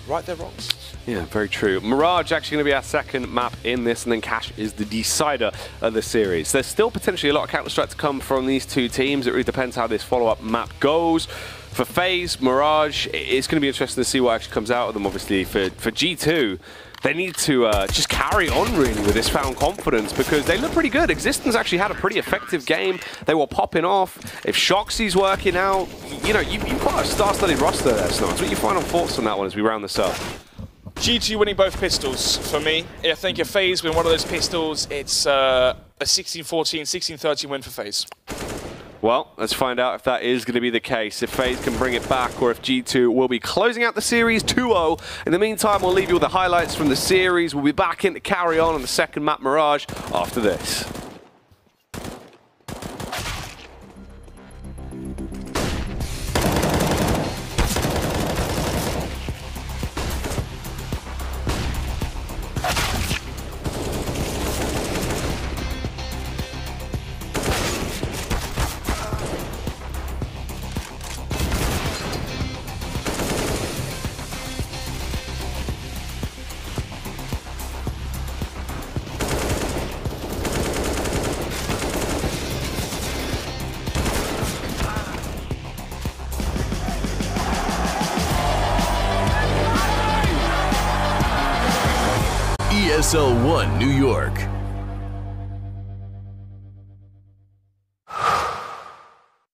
right their wrongs. Yeah, very true. Mirage actually going to be our second map in this, and then Cash is the decider of the series. There's still potentially a lot of Counter-Strike to come from these 2 teams. It really depends how this follow-up map goes. For FaZe, Mirage, it's going to be interesting to see what actually comes out of them, obviously. For G2, they need to just carry on, really, with this found confidence, because they look pretty good. Existence actually had a pretty effective game. They were popping off. If Shoxy's working out, you know, you've got a star-studded roster there, Snots. What are your final thoughts on that one as we round this up? G2 winning both pistols for me. I think if FaZe win one of those pistols, it's a 16-14, 16-13 win for FaZe. Well, let's find out if that is going to be the case, if FaZe can bring it back, or if G2 will be closing out the series 2-0. In the meantime, we'll leave you with the highlights from the series. We'll be back in to carry on the second map, Mirage, after this. ESL One New York.